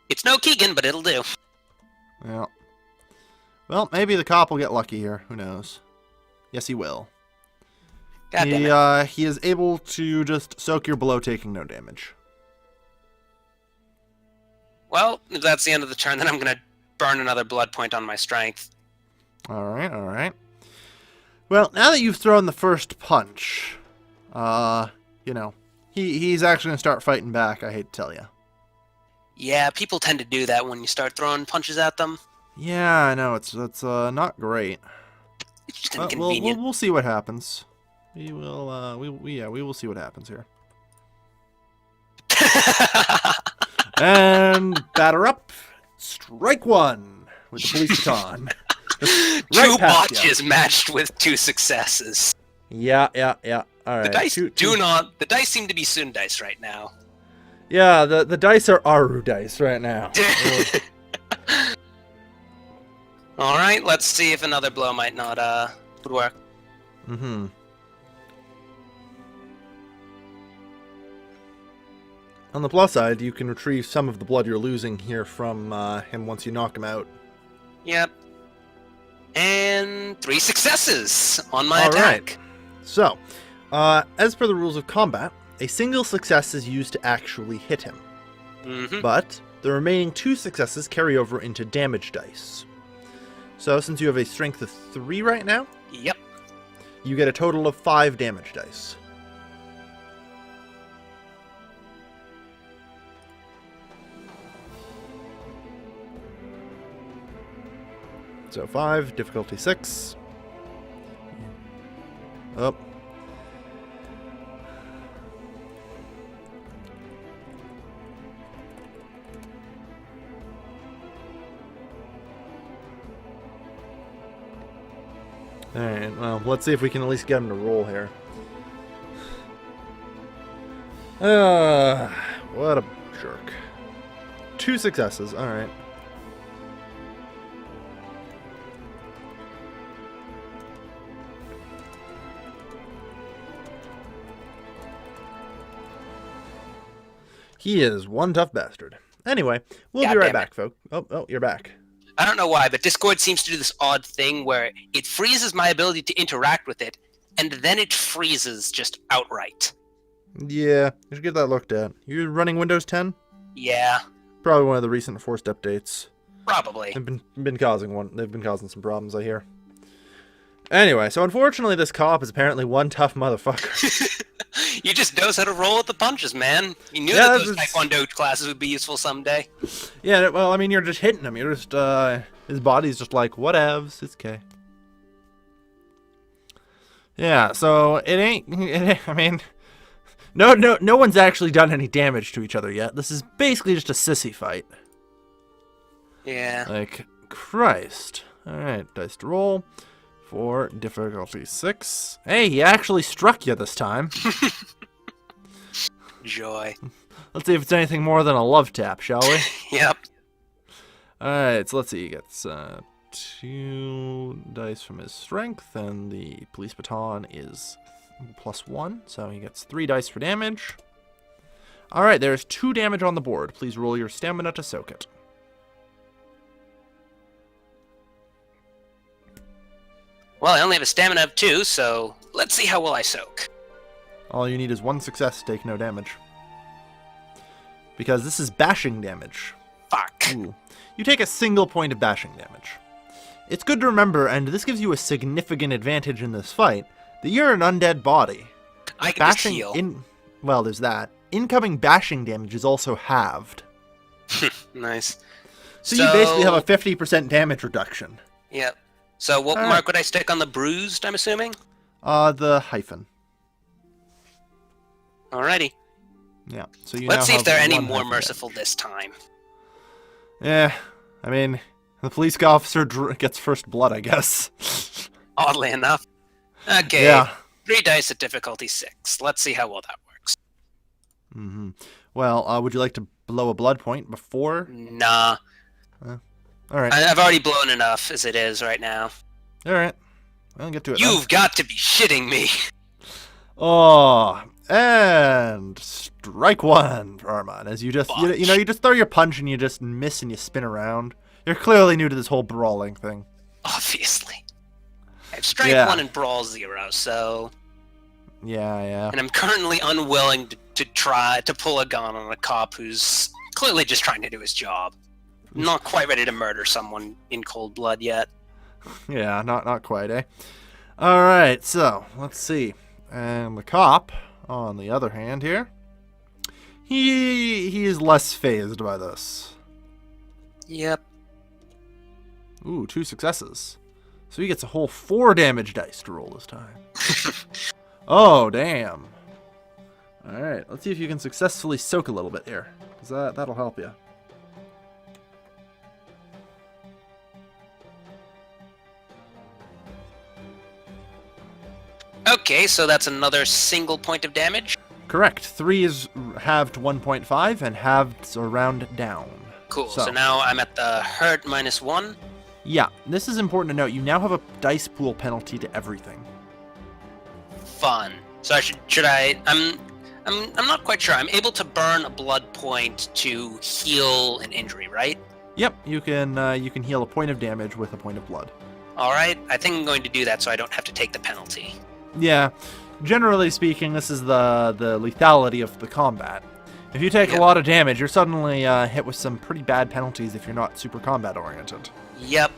It's no Keegan, but it'll do. Yeah. Well, maybe the cop will get lucky here. Who knows? Yes, he will. God damn it. He is able to just soak your blow, taking no damage. Well, if that's the end of the turn, then I'm going to burn another blood point on my strength. Alright. Well, now that you've thrown the first punch, he's actually going to start fighting back, I hate to tell you. Yeah, people tend to do that when you start throwing punches at them. Yeah, I know, it's not great. It's just But inconvenient. we'll see what happens. We will see what happens here. And batter up, strike 1 with the police baton. Two Right past botches matched with 2 successes. Yeah. All right. The dice seem to be Sun dice right now. Yeah, the dice are Aru dice right now. All right, let's see if another blow might not would work. Mm-hmm. On the plus side, you can retrieve some of the blood you're losing here from him once you knock him out. Yep. And 3 successes on my All attack. right. So, as per the rules of combat, a single success is used to actually hit him. Mm-hmm. But the remaining 2 successes carry over into damage dice. So, since you have a strength of 3 right now, Yep. you get a total of 5 damage dice. So 5, difficulty 6. Up. Alright, well, let's see if we can at least get him to roll here. What a jerk. 2 successes, alright. He is one tough bastard. Anyway, we'll be right back, folks. Oh, you're back. I don't know why, but Discord seems to do this odd thing where it freezes my ability to interact with it, and then it freezes just outright. Yeah, you should get that looked at. You're running Windows 10? Yeah. Probably one of the recent forced updates. Probably. They've been causing some problems, I hear. Anyway, so unfortunately this cop is apparently one tough motherfucker. You just knows how to roll with the punches, man. You knew that those Taekwondo classes would be useful someday. Yeah, well, I mean, you're just hitting him. You're just, his body's just like, whatevs, it's okay. Yeah, so I mean, no one's actually done any damage to each other yet. This is basically just a sissy fight. Yeah. Like, Christ. Alright, dice to roll. For difficulty 6. Hey, he actually struck you this time. Joy. Let's see if it's anything more than a love tap, shall we? Yep. Alright, so let's see. He gets 2 dice from his strength, and the police baton is +1, so he gets 3 dice for damage. Alright, there's 2 damage on the board. Please roll your stamina to soak it. Well, I only have a stamina of 2, so let's see how well I soak. All you need is 1 success to take no damage. Because this is bashing damage. Fuck. Ooh. You take a single point of bashing damage. It's good to remember, and this gives you a significant advantage in this fight, that you're an undead body. I can just heal. Well, there's that. Incoming bashing damage is also halved. Nice. So you basically have a 50% damage reduction. Yep. So what mark would I stick on the bruised, I'm assuming? The hyphen. Alrighty. Yeah. So you Let's see if they're any more hyphen merciful this time. Yeah. I mean, the police officer gets first blood, I guess. Oddly enough. Okay. Yeah. 3 dice at difficulty 6. Let's see how well that works. Mm-hmm. Well, would you like to blow a blood point before? Nah. All right. I've already blown enough as it is right now. All right. I'll get to it. You've got to be shitting me. Oh, and strike 1 for Ahruman. As you just, you know, you just throw your punch and you just miss and you spin around. You're clearly new to this whole brawling thing. Obviously. I have strike 1 and brawl 0, so... Yeah. And I'm currently unwilling to try to pull a gun on a cop who's clearly just trying to do his job. Not quite ready to murder someone in cold blood yet. Yeah, not quite, eh? All right, so let's see. And the cop, on the other hand, here, he is less phased by this. Yep. Ooh, 2 successes. So he gets a whole 4 damage dice to roll this time. Oh, damn. All right, let's see if you can successfully soak a little bit here, because that'll help you. Okay, so that's another single point of damage. Correct. 3 is halved 1.5, and halved are round down. Cool. So now I'm at the hurt -1. Yeah, this is important to note. You now have a dice pool penalty to everything. Fun. So I'm not quite sure. I'm able to burn a blood point to heal an injury, right? Yep, you can heal a point of damage with a point of blood. All right. I think I'm going to do that so I don't have to take the penalty. Yeah, generally speaking, this is the lethality of the combat. If you take a lot of damage, you're suddenly hit with some pretty bad penalties if you're not super combat oriented. Yep.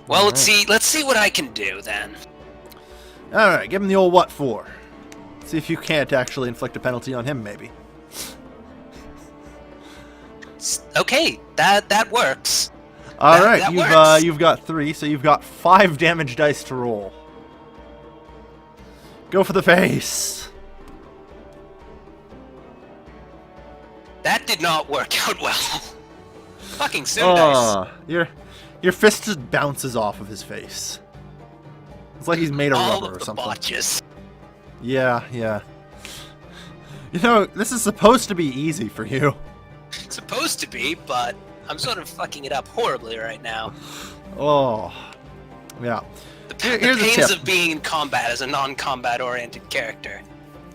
Well, let's see what I can do then. All right, give him the old what for. See if you can't actually inflict a penalty on him, maybe. Okay, that works. All right, works. You've got 3, so you've got 5 damage dice to roll. Go for the face. That did not work out well. Fucking soon dice. Your fist just bounces off of his face. It's like he's made of rubber or something. Botches. Yeah. You know, this is supposed to be easy for you. Supposed to be, but I'm sort of fucking it up horribly right now. Oh, yeah. The Here's a pains tip. of being in combat as a non-combat oriented character.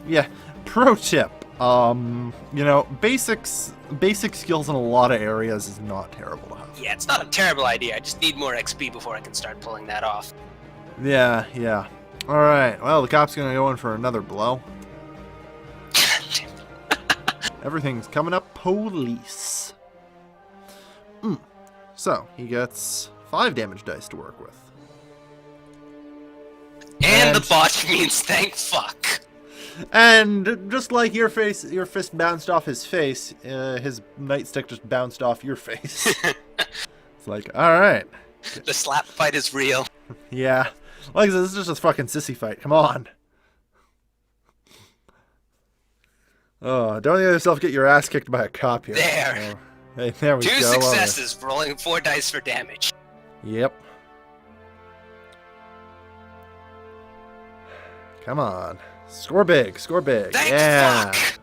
Yeah. Pro tip. You know, basic skills in a lot of areas is not terrible to have. Yeah, it's not a terrible idea. I just need more XP before I can start pulling that off. Yeah. All right. Well, the cop's gonna go in for another blow. Everything's coming up police. So he gets 5 damage dice to work with. And the botch means thank fuck. And just like your fist bounced off his face, his nightstick just bounced off your face. It's like, all right. The slap fight is real. Yeah. Like I said, this is just a fucking sissy fight. Come on. Oh, don't let yourself get your ass kicked by a cop here. There. Oh, hey, there we go. 2 successes, rolling 4 dice for damage. Yep. Come on. Score big. Thank fuck.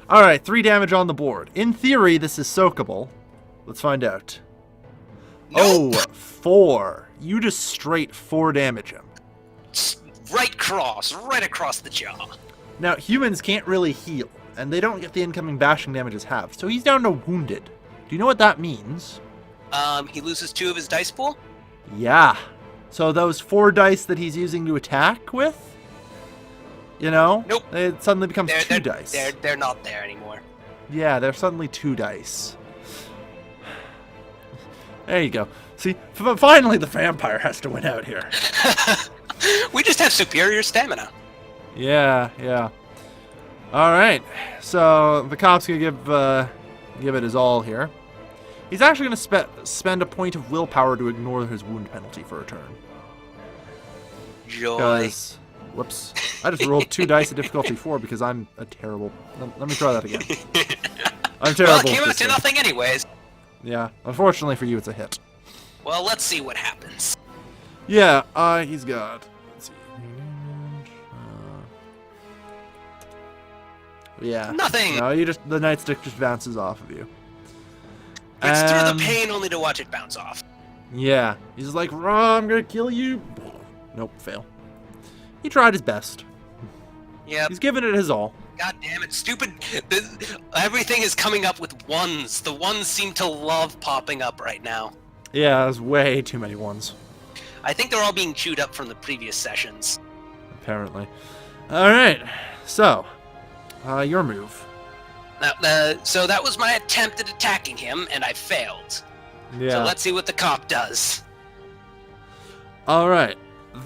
All right, 3 damage on the board. In theory, this is soakable. Let's find out. Nope. Oh, 4. You just straight 4 damage him. Right across the jaw. Now, humans can't really heal, and they don't get the incoming bashing damage as halved, so he's down to wounded. Do you know what that means? He loses 2 of his dice pool? Yeah. So those 4 dice that he's using to attack with, you know? Nope. It suddenly becomes 2 dice. They're not there anymore. Yeah, they're suddenly 2 dice. There you go. See, finally the vampire has to win out here. We just have superior stamina. Yeah. All right. So the cop's gonna give it his all here. He's actually gonna spend a point of willpower to ignore his wound penalty for a turn. Joy. Whoops! I just rolled 2 dice at difficulty 4 because I'm a terrible. Let me try that again. I'm terrible. Well, it came at out this to game. nothing anyways. Yeah. Unfortunately for you, it's a hit. Well, let's see what happens. Yeah. He's got. Let's see. Yeah. Nothing. No, the nightstick just bounces off of you. It's through the pain only to watch it bounce off. Yeah. He's like, I'm gonna kill you. Nope, fail. He tried his best. Yep. He's giving it his all. God damn it, stupid. Everything is coming up with 1s. The 1s seem to love popping up right now. Yeah, there's way too many ones. I think they're all being chewed up from the previous sessions. Apparently. Alright, so, your move. Now, so that was my attempt at attacking him, and I failed. Yeah. So let's see what the cop does. Alright,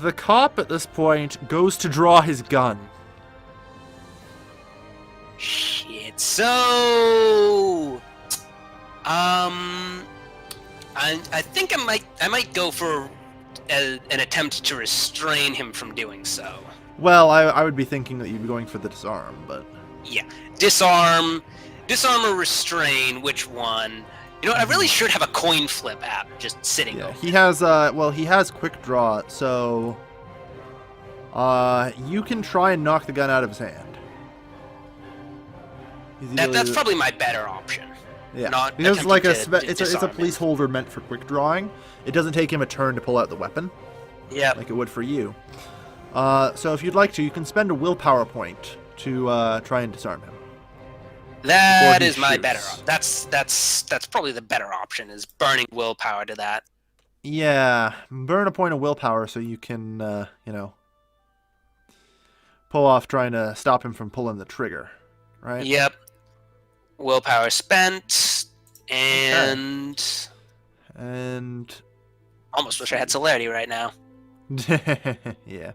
the cop at this point goes to draw his gun. Shit. So, I think I might go for an attempt to restrain him from doing so. Well, I would be thinking that you'd be going for the disarm, but... Yeah. Disarm or restrain, which one? You know what, I really should have a coin flip app just sitting over. He has, he has quick draw, so... You can try and knock the gun out of his hand. That's probably my better option. Yeah, Not because like it's a disarm placeholder meant for quick drawing. It doesn't take him a turn to pull out the weapon. Yeah. Like it would for you. So if you'd like to, you can spend a willpower point to try and disarm him. That is my better. That's probably the better option, is burning willpower to that. Yeah, burn a point of willpower so you can, pull off trying to stop him from pulling the trigger, right? Yep. Willpower spent, and... Okay. And... Almost wish I had celerity right now. Yeah.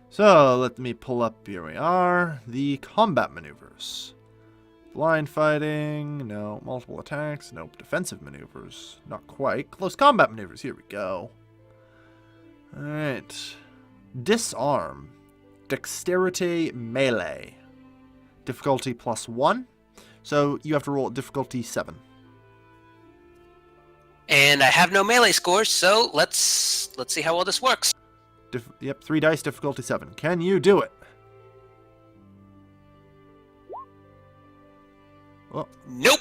So, let me pull up, here we are, the combat maneuvers. Blind fighting, no. Multiple attacks, nope. Defensive maneuvers, not quite. Close combat maneuvers, here we go. Alright. Disarm. Dexterity melee. Difficulty +1. So you have to roll at difficulty 7. And I have no melee scores, so let's see how well this works. Yep, 3 dice, difficulty 7. Can you do it? Well, nope.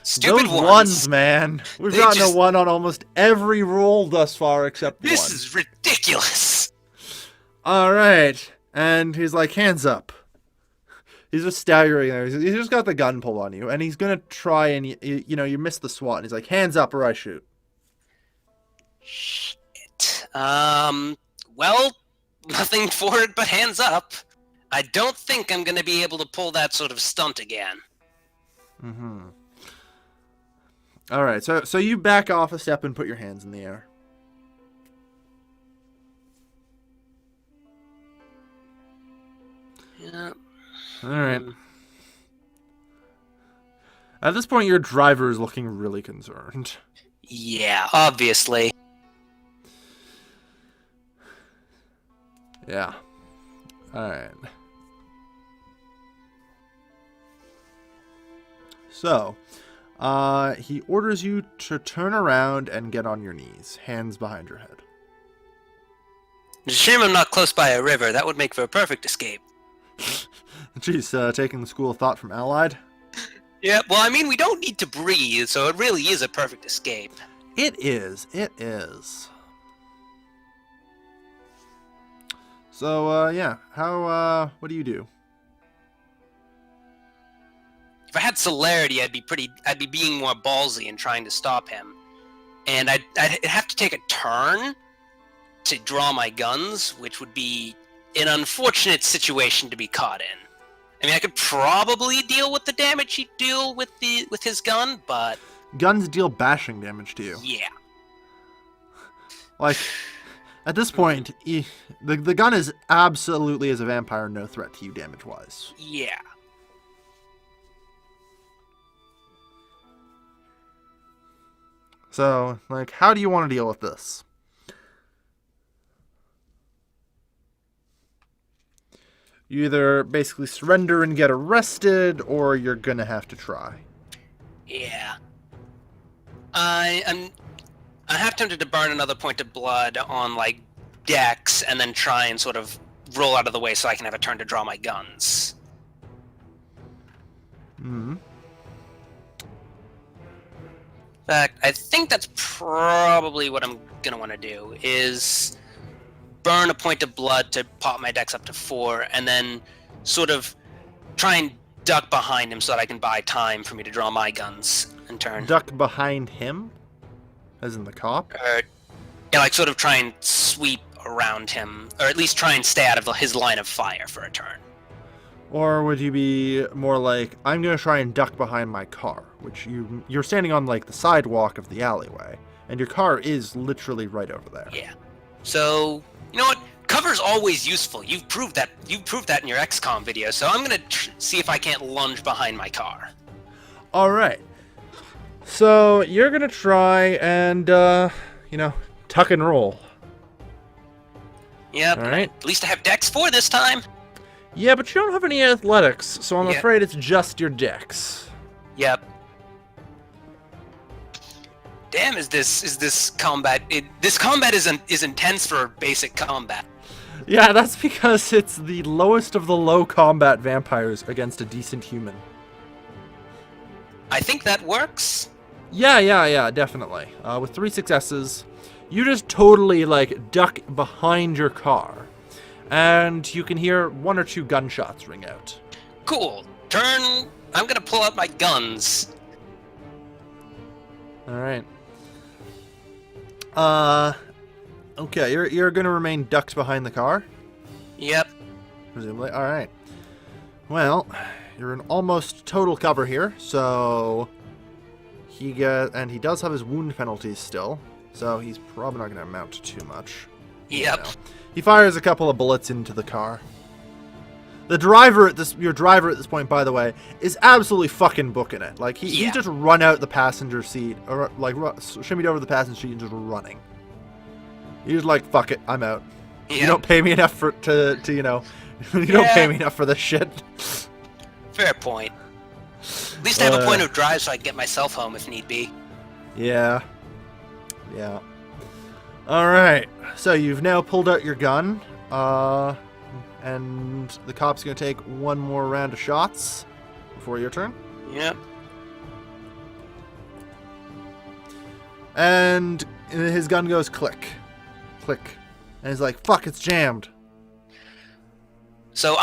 Stupid those ones, man. We've gotten a 1 on almost every roll thus far except 1. This is ridiculous. All right, and he's like, hands up. He's just staggering there. He's just got the gun pulled on you, and he's gonna try and you miss the SWAT. And he's like, hands up or I shoot. Shit. Well, nothing for it but hands up. I don't think I'm gonna be able to pull that sort of stunt again. Mm-hmm. All right, so you back off a step and put your hands in the air. Yeah. All right. At this point, your driver is looking really concerned. Yeah, obviously. Yeah. All right. So, he orders you to turn around and get on your knees, hands behind your head. It's a shame I'm not close by a river. That would make for a perfect escape. Jeez, taking the school of thought from Allied. Yeah, well, I mean, we don't need to breathe, so it really is a perfect escape. It is. It is. So, yeah. What do you do? If I had celerity, I'd be being more ballsy and trying to stop him. And I'd have to take a turn to draw my guns, which would be an unfortunate situation to be caught in. I mean, I could probably deal with the damage he'd deal with his gun, but... Guns deal bashing damage to you. Yeah. Like, at this point, the gun is absolutely, as a vampire, no threat to you damage-wise. Yeah. So, like, how do you want to deal with this? You either basically surrender and get arrested, or you're gonna have to try. Yeah. I'm half tempted to burn another point of blood on, like, Dex, and then try and sort of roll out of the way so I can have a turn to draw my guns. Mm-hmm. In fact, I think that's probably what I'm gonna want to do, is burn a point of blood to pop my dex up to 4, and then sort of try and duck behind him so that I can buy time for me to draw my guns in turn. Duck behind him? As in the cop? Yeah, like sort of try and sweep around him, or at least try and stay out of his line of fire for a turn. Or would you be more like, I'm going to try and duck behind my car, which you're standing on, like, the sidewalk of the alleyway, and your car is literally right over there. Yeah. So, you know what? Cover's always useful. You've proved that in your XCOM video, so I'm going to see if I can't lunge behind my car. All right. So, you're going to try and, tuck and roll. Yep. All right. At least I have Dex 4 this time. Yeah, but you don't have any athletics, so I'm afraid it's just your dex. Yep. Damn, is this combat? This combat is intense for basic combat. Yeah, that's because it's the lowest of the low combat vampires against a decent human. I think that works. Yeah, definitely. With 3 successes, you just totally, like, duck behind your car. And you can hear 1 or 2 gunshots ring out. Cool. I'm gonna pull out my guns. Alright. Okay, you're gonna remain ducked behind the car? Yep. Presumably. Alright. Well, you're in almost total cover here, so... he does have his wound penalties still, so he's probably not gonna amount to too much. Yep. You know. He fires a couple of bullets into the car. Your driver at this point, by the way, is absolutely fucking booking it. Like, he's just run out the passenger seat, or, like, shimmied over the passenger seat and just running. He's like, fuck it, I'm out. Yep. You don't pay me enough to you know, you don't pay me enough for this shit. Fair point. At least I have a point of drive so I can get myself home if need be. Yeah. Alright, so you've now pulled out your gun, and the cop's gonna take 1 more round of shots before your turn. Yep. And his gun goes click. Click. And he's like, fuck, it's jammed. So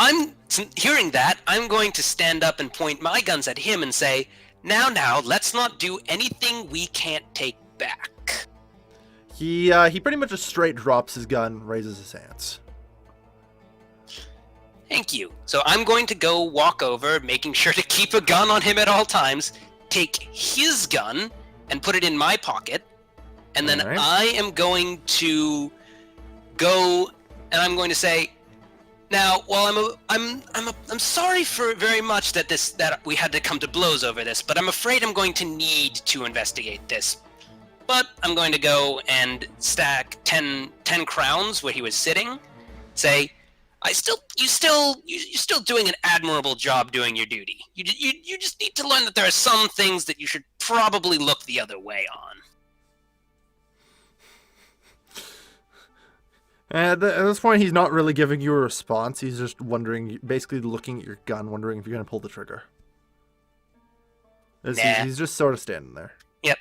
hearing that, I'm going to stand up and point my guns at him and say, now, let's not do anything we can't take back. He pretty much just straight drops his gun, raises his hands. Thank you. So I'm going to go walk over, making sure to keep a gun on him at all times, take his gun and put it in my pocket, and then I am going to go and I'm going to say, now, well, I'm sorry for very much that we had to come to blows over this, but I'm afraid I'm going to need to investigate this. But I'm going to go and stack 10 crowns where he was sitting. Say, you're still doing an admirable job doing your duty. You just need to learn that there are some things that you should probably look the other way on. At this point, he's not really giving you a response. He's just wondering, basically looking at your gun, wondering if you're going to pull the trigger. He's just sort of standing there. Yep.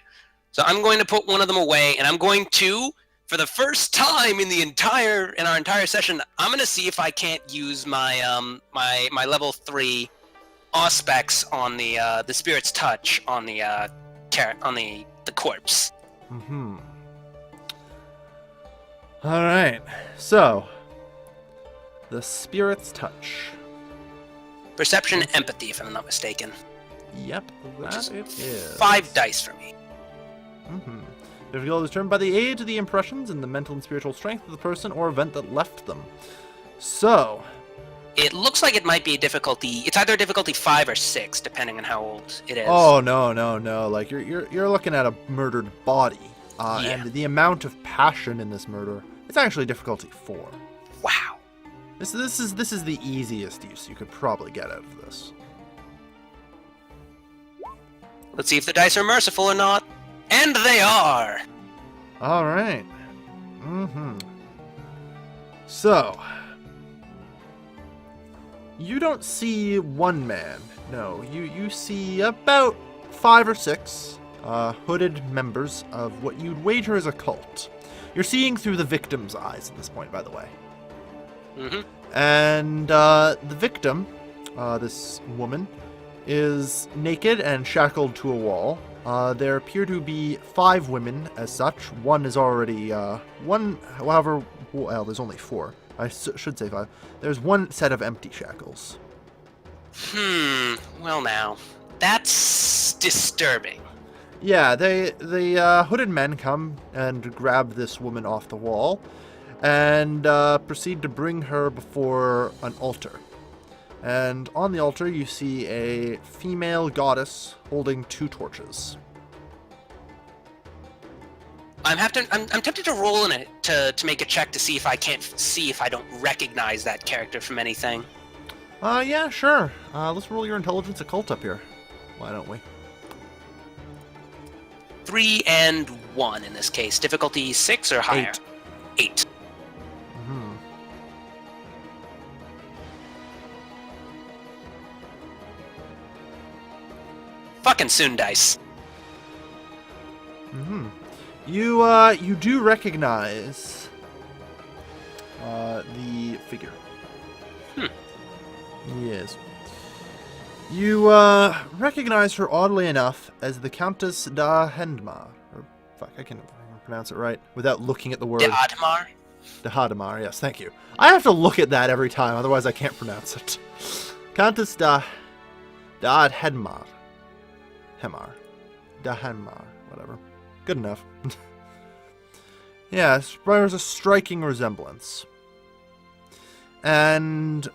So I'm going to put one of them away, and I'm going to, for the first time in our entire session, I'm going to see if I can't use my my level 3 auspex on the spirit's touch on the corpse. Mm-hmm. All right. So, the spirit's touch. Perception, empathy, if I'm not mistaken. Yep, that it is. 5 dice for me. Mm-hmm. Difficulty is determined by the age of the impressions and the mental and spiritual strength of the person or event that left them. So, it looks like it might be a difficulty. It's either a difficulty 5 or 6, depending on how old it is. Oh no! Like you're looking at a murdered body, and the amount of passion in this murder. It's actually difficulty 4. Wow. This is the easiest use you could probably get out of this. Let's see if the dice are merciful or not. And they are! Alright. Mm-hmm. So, you don't see one man. No, you see about 5 or 6 hooded members of what you'd wager is a cult. You're seeing through the victim's eyes at this point, by the way. Mm-hmm. And the victim, this woman, is naked and shackled to a wall. There appear to be 5 women as such. One is already, there's only 4. I should say 5. There's 1 set of empty shackles. Well now, that's disturbing. Yeah, the hooded men come and grab this woman off the wall and proceed to bring her before an altar. And on the altar, you see a female goddess holding 2 torches. I'm tempted to roll in it to make a check to see if I don't recognize that character from anything. Yeah, sure. Let's roll your intelligence occult up here. Why don't we? 3 and 1 in this case. Difficulty 6 or higher? 8. 8. Mm-hmm. Fucking Soondice. Mm-hmm. You do recognize the figure. Yes. You recognize her oddly enough as the Countess da Hendmar. Or fuck, I can pronounce it right without looking at the word. Deadmar? Da Hadamar, yes, thank you. I have to look at that every time, otherwise I can't pronounce it. Countess da Hedmar. Hemar. Da Henmar, whatever. Good enough. Yes, there's a striking resemblance. And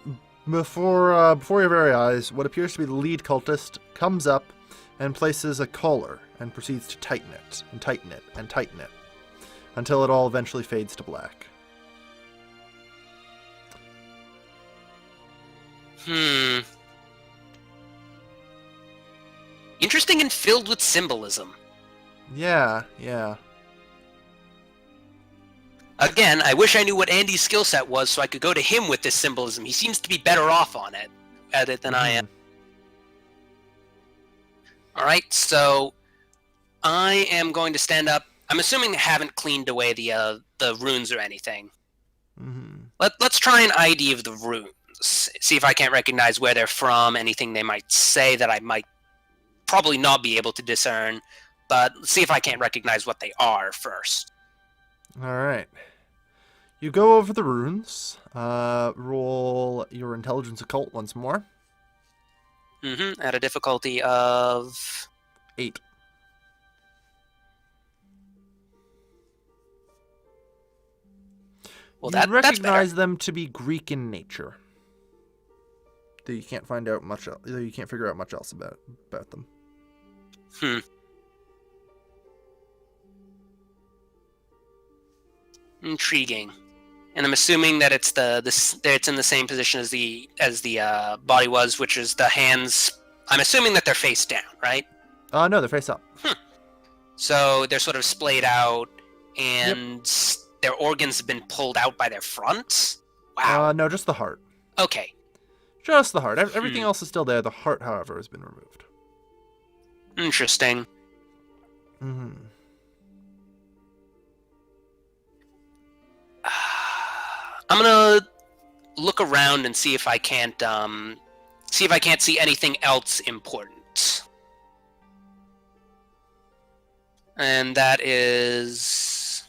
before your very eyes, what appears to be the lead cultist comes up and places a collar and proceeds to tighten it, and tighten it, and tighten it, until it all eventually fades to black. Interesting and filled with symbolism. Yeah. Again, I wish I knew what Andy's skill set was so I could go to him with this symbolism. He seems to be better off at it than I am. Alright, so I am going to stand up. I'm assuming they haven't cleaned away the runes or anything. Let's try an ID of the runes. See if I can't recognize where they're from, anything they might say that I might probably not be able to discern, but see if I can't recognize what they are first. Alright. You go over the runes. Roll your intelligence occult once more. At a difficulty of 8. Well, you recognize that's better. them to be Greek in nature. Though you can't find out much. Though you can't figure out much else about them. Intriguing. And I'm assuming that it's it's in the same position as the body was, which is the hands. I'm assuming that they're face down, right? No, they're face up. So they're sort of splayed out, and their organs have been pulled out by their fronts. Wow. No, just the heart. Okay. Just the heart. Everything else is still there. The heart, however, has been removed. Interesting. I'm gonna look around and see if I can't see anything else important. And that is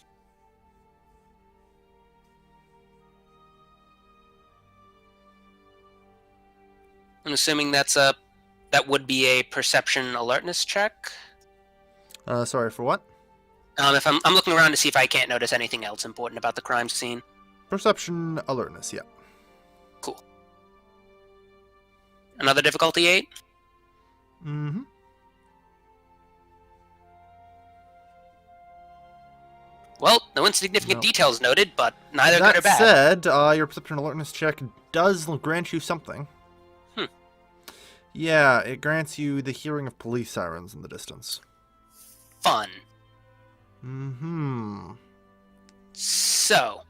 I'm assuming that would be a perception alertness check. Sorry, for what? If I'm looking around to see if I can't notice anything else important about the crime scene. Perception alertness, yeah. Cool. Another difficulty 8? Well, no insignificant details noted, but neither good or bad. That said, your perception alertness check does grant you something. Yeah, it grants you the hearing of police sirens in the distance. Fun. So,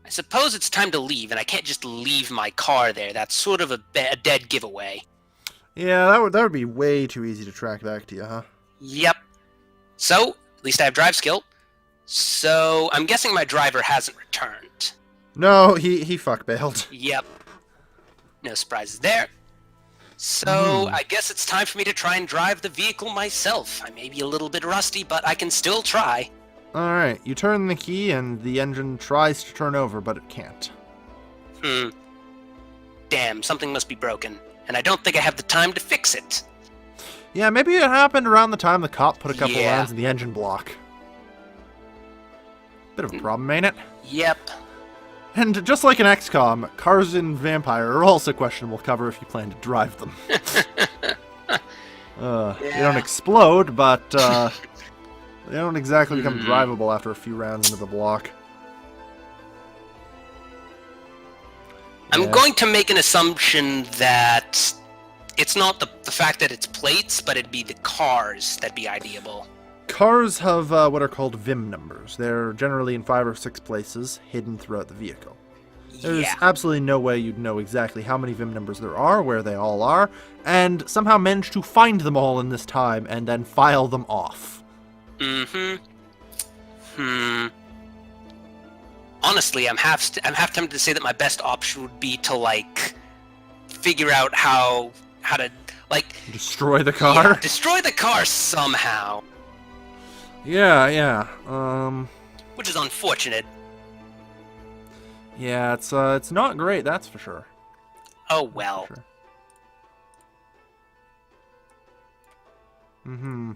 I suppose it's time to leave, and I can't just leave my car there. That's sort of a dead giveaway. Yeah, that would be way too easy to track back to you, huh? Yep. So, at least I have drive skill. So, I'm guessing my driver hasn't returned. No, he fuck bailed. Yep. No surprises there. So, I guess it's time for me to try and drive the vehicle myself. I may be a little bit rusty, but I can still try. Alright, you turn the key and the engine tries to turn over, but it can't. Damn, something must be broken, and I don't think I have the time to fix it. Yeah, maybe it happened around the time the cop put a couple rounds in the engine block. Bit of a problem, ain't it? Yep. And just like in XCOM, cars in Vampire are also questionable cover if you plan to drive them. They don't explode, but they don't exactly become drivable after a few rounds into the block. I'm going to make an assumption that it's not the fact that it's plates, but it'd be the cars that'd be ideable. Cars have what are called VIN numbers. They're generally in 5 or 6 places, hidden throughout the vehicle. There's Yeah. absolutely no way you'd know exactly how many Vim members there are, where they all are, and somehow manage to find them all in this time and then file them off. Mm-hmm. Honestly, I'm half tempted to say that my best option would be to like figure out how to like Destroy the car? yeah, destroy the car somehow. Yeah. Which is unfortunate. Yeah, it's not great, that's for sure. Oh well. Sure. Mm-hmm.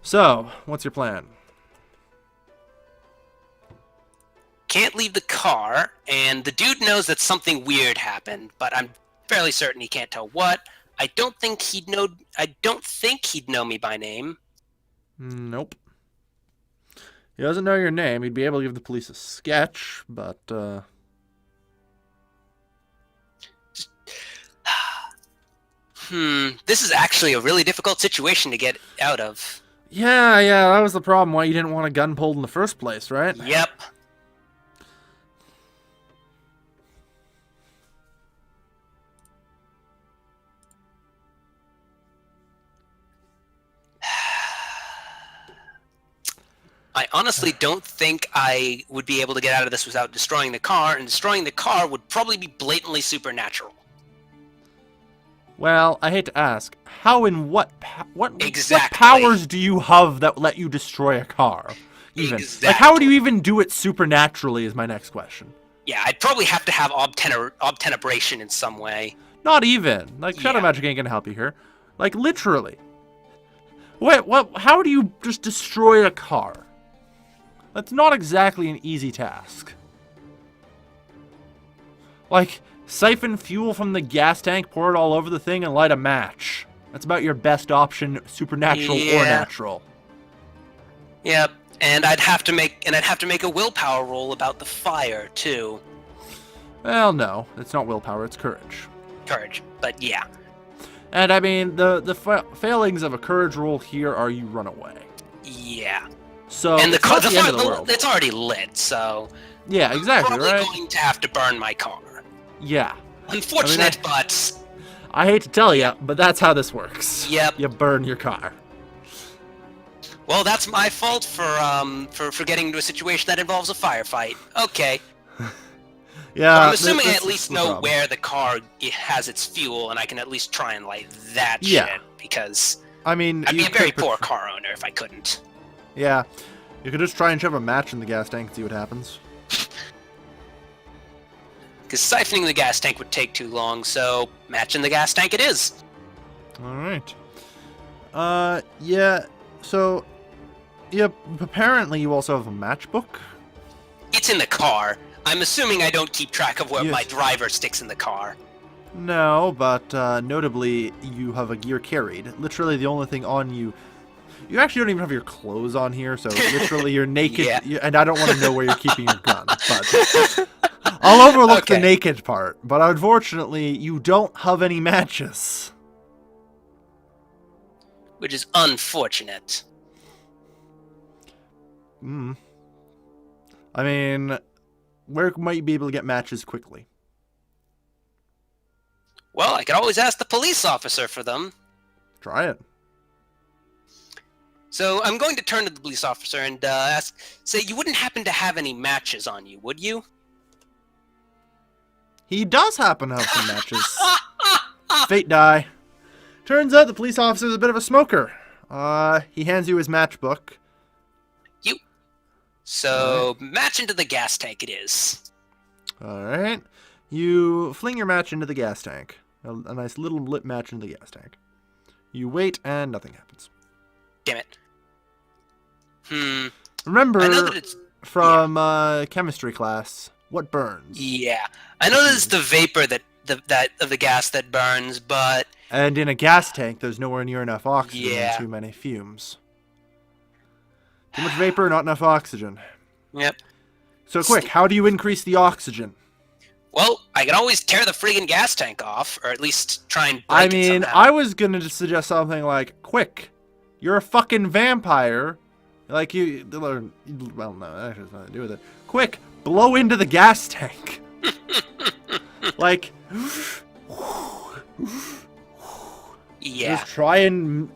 So, what's your plan? Can't leave the car, and the dude knows that something weird happened, but I'm fairly certain he can't tell what. I don't think he'd know me by name. Nope. He doesn't know your name. He'd be able to give the police a sketch, but This is actually a really difficult situation to get out of. yeah, that was the problem why you didn't want a gun pulled in the first place, right? Yep. I honestly don't think I would be able to get out of this without destroying the car, and destroying the car would probably be blatantly supernatural. Well, I hate to ask, how and what Exactly. powers do you have that let you destroy a car? Even Exactly. like, how would you even do it supernaturally? Is my next question. Yeah, I'd probably have to have obtenebration in some way. Not even like shadow Yeah. magic ain't gonna help you here. Like literally. Wait, what? How do you just destroy a car? That's not exactly an easy task. Like, siphon fuel from the gas tank, pour it all over the thing, and light a match. That's about your best option, supernatural or Yeah. natural. Yep, and I'd have to make a willpower roll about the fire too. Well, no, it's not willpower, it's courage. Courage, but yeah. And I mean, the failings of a courage roll here are you run away. Yeah. So And it's not the end of the fire, world. it's already lit, so Yeah, exactly, probably right? going to have to burn my car. Yeah. Unfortunate, but I hate to tell you, but that's how this works. Yep. You burn your car. well, that's my fault for getting into a situation that involves a firefight. Okay. Yeah. So I'm assuming I this at is least the know problem. where the car has its fuel, and I can at least try and light that Yeah. shit, because I mean, I'd be you a very could poor car owner if I couldn't. Yeah. You could just try and shove a match in the gas tank and see what happens. Because siphoning the gas tank would take too long, so match in the gas tank it is. Alright. Yeah, so... Yeah, apparently you also have a matchbook? It's in the car. I'm assuming I don't keep track of where Yes. my driver sticks in the car. No, but notably, you have a gear carried. Literally the only thing on you... You actually don't even have your clothes on here, so literally you're naked, Yeah. and I don't want to know where you're keeping your gun, but... I'll overlook the Okay. naked part, but unfortunately, you don't have any matches. Which is unfortunate. Hmm. I mean, where might you be able to get matches quickly? Well, I could always ask the police officer for them. Try it. So I'm going to turn to the police officer and say, you wouldn't happen to have any matches on you, would you? He does happen to have some matches. Fate die. Turns out the police officer's a bit of a smoker. He hands you his matchbook. So, match into the gas tank it is. Alright. You fling your match into the gas tank. A nice little lit match into the gas tank. You wait, and nothing happens. Damn it. Remember I know that it's... from chemistry class, what burns? Yeah. I know that it's the vapor that of the gas that burns, but... And in a gas tank, there's nowhere near enough oxygen Yeah. and too many fumes. Too much vapor, not enough oxygen. Yep. So quick, how do you increase the oxygen? Well, I can always tear the friggin' gas tank off, or at least try and break I it mean, somehow. I was gonna just suggest something like, quick, you're a fucking vampire. Like you, well, no, that has nothing to do with it. Quick, blow into the gas tank. Like, Yeah. just try and,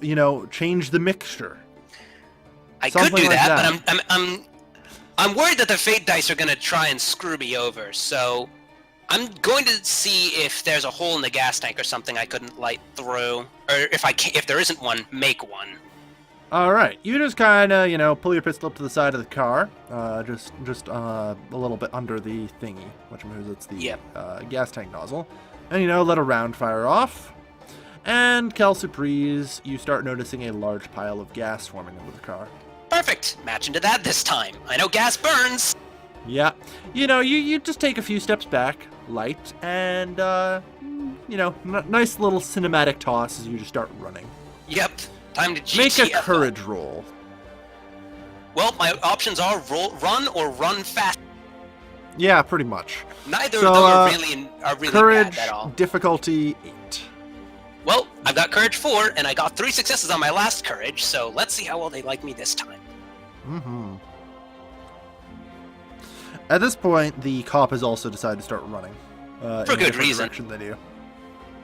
change the mixture. I Something could do like that, but I'm worried that the fate dice are gonna try and screw me over, so I'm going to see if there's a hole in the gas tank or something I couldn't light through, or if there isn't one, make one. Alright, you just kind of, pull your pistol up to the side of the car, just a little bit under the thingy, which means it's the gas tank nozzle, and, let a round fire off. And, quelle surprise, you start noticing a large pile of gas forming under the car. Perfect! Match into that this time. I know gas burns! Yeah. You just take a few steps back, light, and, nice little cinematic toss as you just start running. Yep. Time to GTFO. Make a courage roll. Well, my options are run or run fast. Yeah, pretty much. Neither of them are really courage, bad at all. Difficulty 8. Well, I've got courage 4, and I got 3 successes on my last courage, so let's see how well they like me this time. Mm-hmm. At this point, the cop has also decided to start running. For good reason. Direction than you.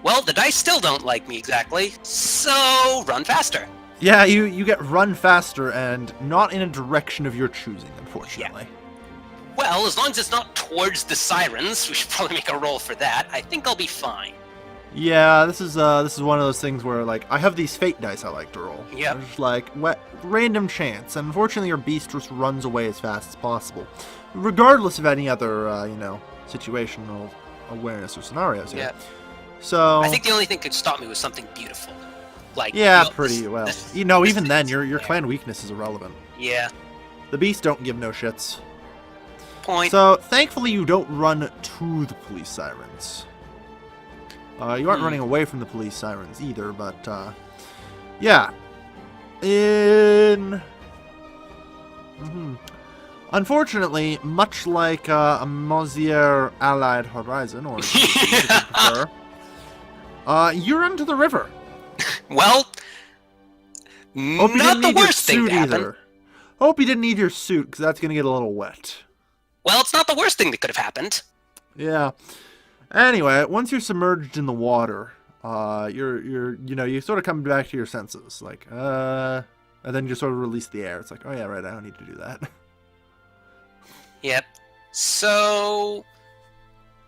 Well, the dice still don't like me exactly, so run faster. Yeah, you get run faster and not in a direction of your choosing, unfortunately. Yeah. Well, as long as it's not towards the sirens, we should probably make a roll for that. I think I'll be fine. Yeah, this is one of those things where, like, I have these fate dice I like to roll. Yep. It's just like random chance, and unfortunately your beast just runs away as fast as possible, regardless of any other, situational awareness or scenarios here. Yeah. So I think the only thing that could stop me was something beautiful. Like pretty well. Even then, your clan weakness is irrelevant. Yeah. The beasts don't give no shits. Point. So thankfully, you don't run to the police sirens. You aren't running away from the police sirens either, but yeah. Unfortunately, much like a Mosier Allied Horizon, or you run to the river. Well, not the worst thing to happen. Either. Hope you didn't need your suit, because that's going to get a little wet. Well, it's not the worst thing that could have happened. Yeah. Anyway, once you're submerged in the water, you sort of come back to your senses, like, and then you sort of release the air. It's like, oh yeah, right, I don't need to do that. Yep. So,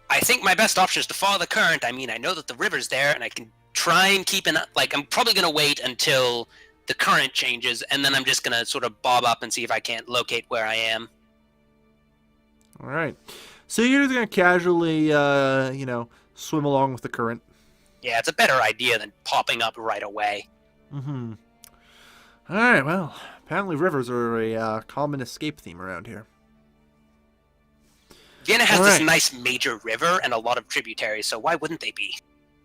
I think my best option is to follow the current. I mean, I know that the river's there, and I can try and keep I'm probably going to wait until the current changes, and then I'm just going to sort of bob up and see if I can't locate where I am. All right. So you're just going to casually, swim along with the current. Yeah, it's a better idea than popping up right away. Mm-hmm. All right, well, apparently rivers are a common escape theme around here. Vienna has this nice major river and a lot of tributaries, so why wouldn't they be?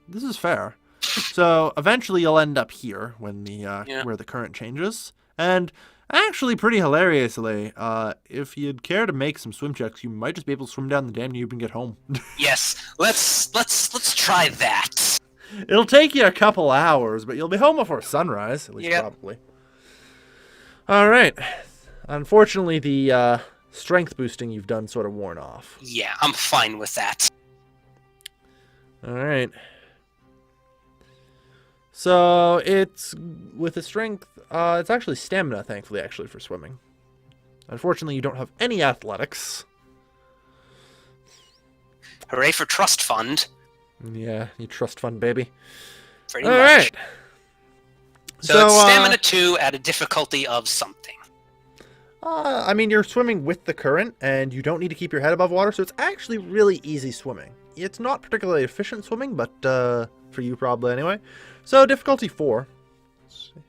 This is fair. So eventually you'll end up here when where the current changes. And actually, pretty hilariously, if you'd care to make some swim checks, you might just be able to swim down the Danube and get home. Yes, let's try that. It'll take you a couple hours, but you'll be home before sunrise, at least probably. All right. Unfortunately, the strength boosting you've done sort of worn off. Yeah, I'm fine with that. All right. So it's with the strength, it's actually stamina, thankfully, actually, for swimming. Unfortunately, you don't have any athletics. Hooray for trust fund. Yeah, you trust fund, baby. Pretty much. Right. So it's stamina 2 at a difficulty of something. I mean, you're swimming with the current, and you don't need to keep your head above water, so it's actually really easy swimming. It's not particularly efficient swimming, but for you probably anyway. So difficulty 4.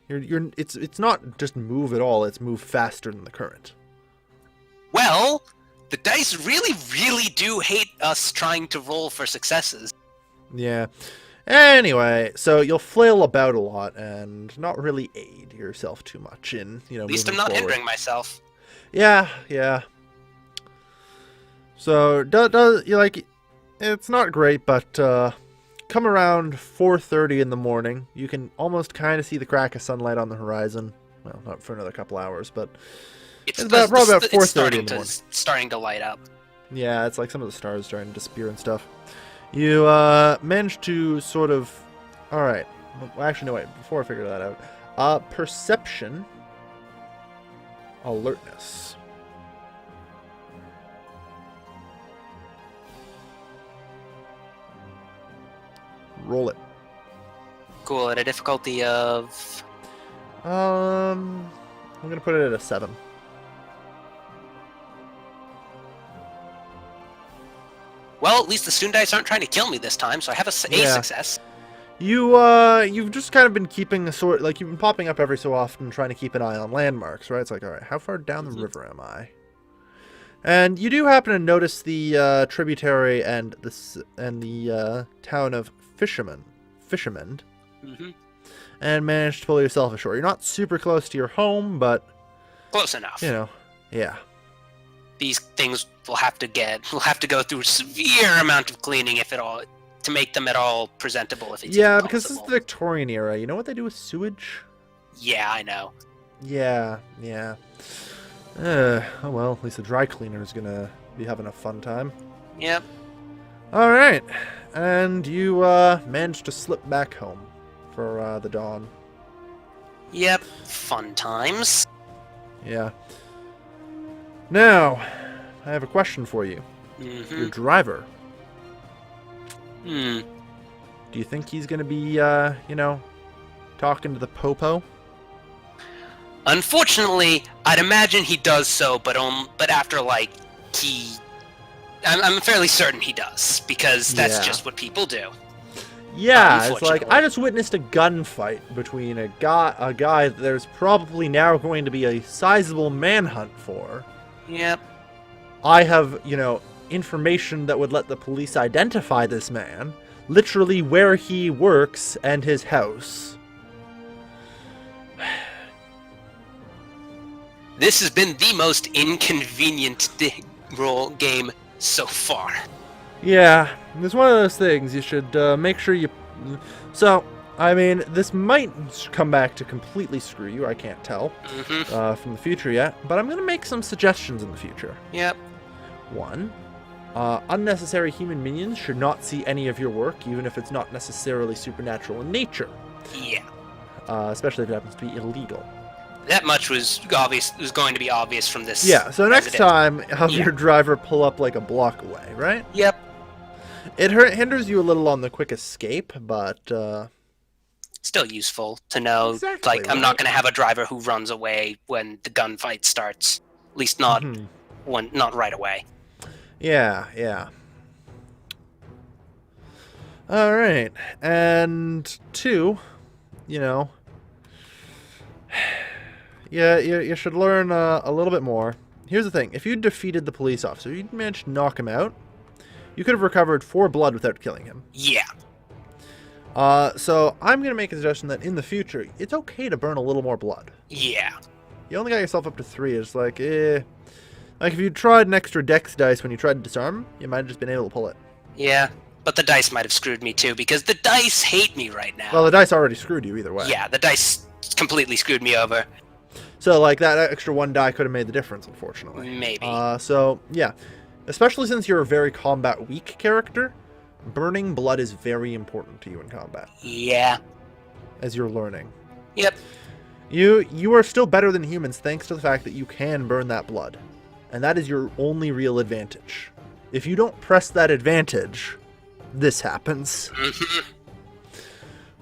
It's not just move at all; it's move faster than the current. Well, the dice really, really do hate us trying to roll for successes. Yeah. Anyway, so you'll flail about a lot and not really aid yourself too much in, At least I'm not hindering myself. Yeah. So it's not great, but come around 4:30 in the morning, you can almost kind of see the crack of sunlight on the horizon. Well, not for another couple hours, but it's probably about 4:30 in the morning. Starting to light up. Yeah, it's like some of the stars starting to disappear and stuff. You managed to sort of... Alright. Well, actually, no, wait. Before I figure that out. Perception. Alertness. Roll it. Cool. At a difficulty of... I'm going to put it at a 7. Well, at least the Soon Dice aren't trying to kill me this time, so I have a success. You've just kind of been keeping you've been popping up every so often, trying to keep an eye on landmarks, right? It's like, all right, how far down the river am I? And you do happen to notice the tributary and the town of Fisherman, and manage to pull yourself ashore. You're not super close to your home, but close enough. Yeah. These things will have to go through a severe amount of cleaning, if at all, to make them at all presentable. If it's even because this is the Victorian era. You know what they do with sewage? Yeah, I know. Yeah. Oh well, at least the dry cleaner is gonna be having a fun time. Yep. All right, and you managed to slip back home for the dawn. Yep. Fun times. Yeah. Now, I have a question for you. Your driver. Do you think he's gonna be, talking to the popo? Unfortunately, I'd imagine he does so, but after I'm fairly certain he does, because that's just what people do. Yeah, it's like, I just witnessed a gunfight between a guy that there's probably now going to be a sizable manhunt for. Yep. I have, information that would let the police identify this man, literally where he works and his house. This has been the most inconvenient roll game so far. Yeah, it's one of those things. You should make sure you... So, I mean, this might come back to completely screw you. I can't tell from the future yet. But I'm going to make some suggestions in the future. Yep. 1. Unnecessary human minions should not see any of your work, even if it's not necessarily supernatural in nature. Yeah. Especially if it happens to be illegal. That much was obvious. Was going to be obvious from this. Yeah. So next time, have your driver pull up like a block away, right? Yep. It hinders you a little on the quick escape, but still useful to know. Exactly, I'm not going to have a driver who runs away when the gunfight starts. At least not not right away. Yeah. All right, and 2, you should learn a little bit more. Here's the thing: if you defeated the police officer, you managed to knock him out, you could have recovered 4 blood without killing him. Yeah. So I'm going to make a suggestion that in the future, it's okay to burn a little more blood. Yeah. You only got yourself up to 3. It's like, Like, if you tried an extra dex dice when you tried to disarm, you might have just been able to pull it. Yeah, but the dice might have screwed me too, because the dice hate me right now. Well, the dice already screwed you either way. Yeah, the dice completely screwed me over. So, like, that extra 1 die could have made the difference, unfortunately. Maybe. So, yeah. Especially since you're a very combat-weak character, burning blood is very important to you in combat. Yeah. As you're learning. Yep. You are still better than humans thanks to the fact that you can burn that blood. And that is your only real advantage. If you don't press that advantage, this happens.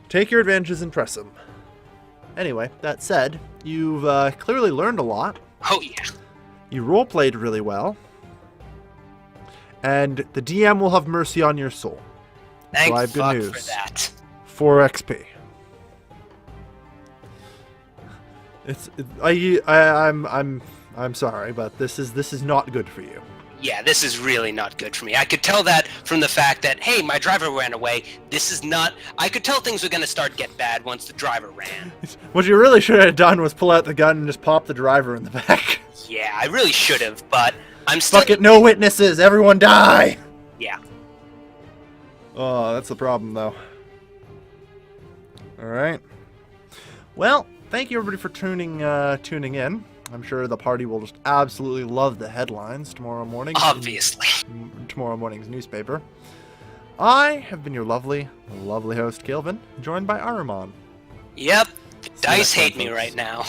Take your advantages and press them. Anyway, that said, you've clearly learned a lot. Oh, yeah. You roleplayed really well. And the DM will have mercy on your soul. Thank so I have good fuck news. for that. 4 XP. I'm sorry, but this is not good for you. Yeah, this is really not good for me. I could tell that from the fact that, hey, my driver ran away. This is not... I could tell things were going to start to get bad once the driver ran. What you really should have done was pull out the gun and just pop the driver in the back. Yeah, I really should have, but I'm still... Fuck it, no witnesses! Everyone die! Yeah. Oh, that's the problem, though. Alright. Well, thank you everybody for tuning in. I'm sure the party will just absolutely love the headlines tomorrow morning. Obviously. Tomorrow morning's newspaper. I have been your lovely, lovely host, Gilvin, joined by Ahruman. Yep, the See you dice next time, hate me folks. right now.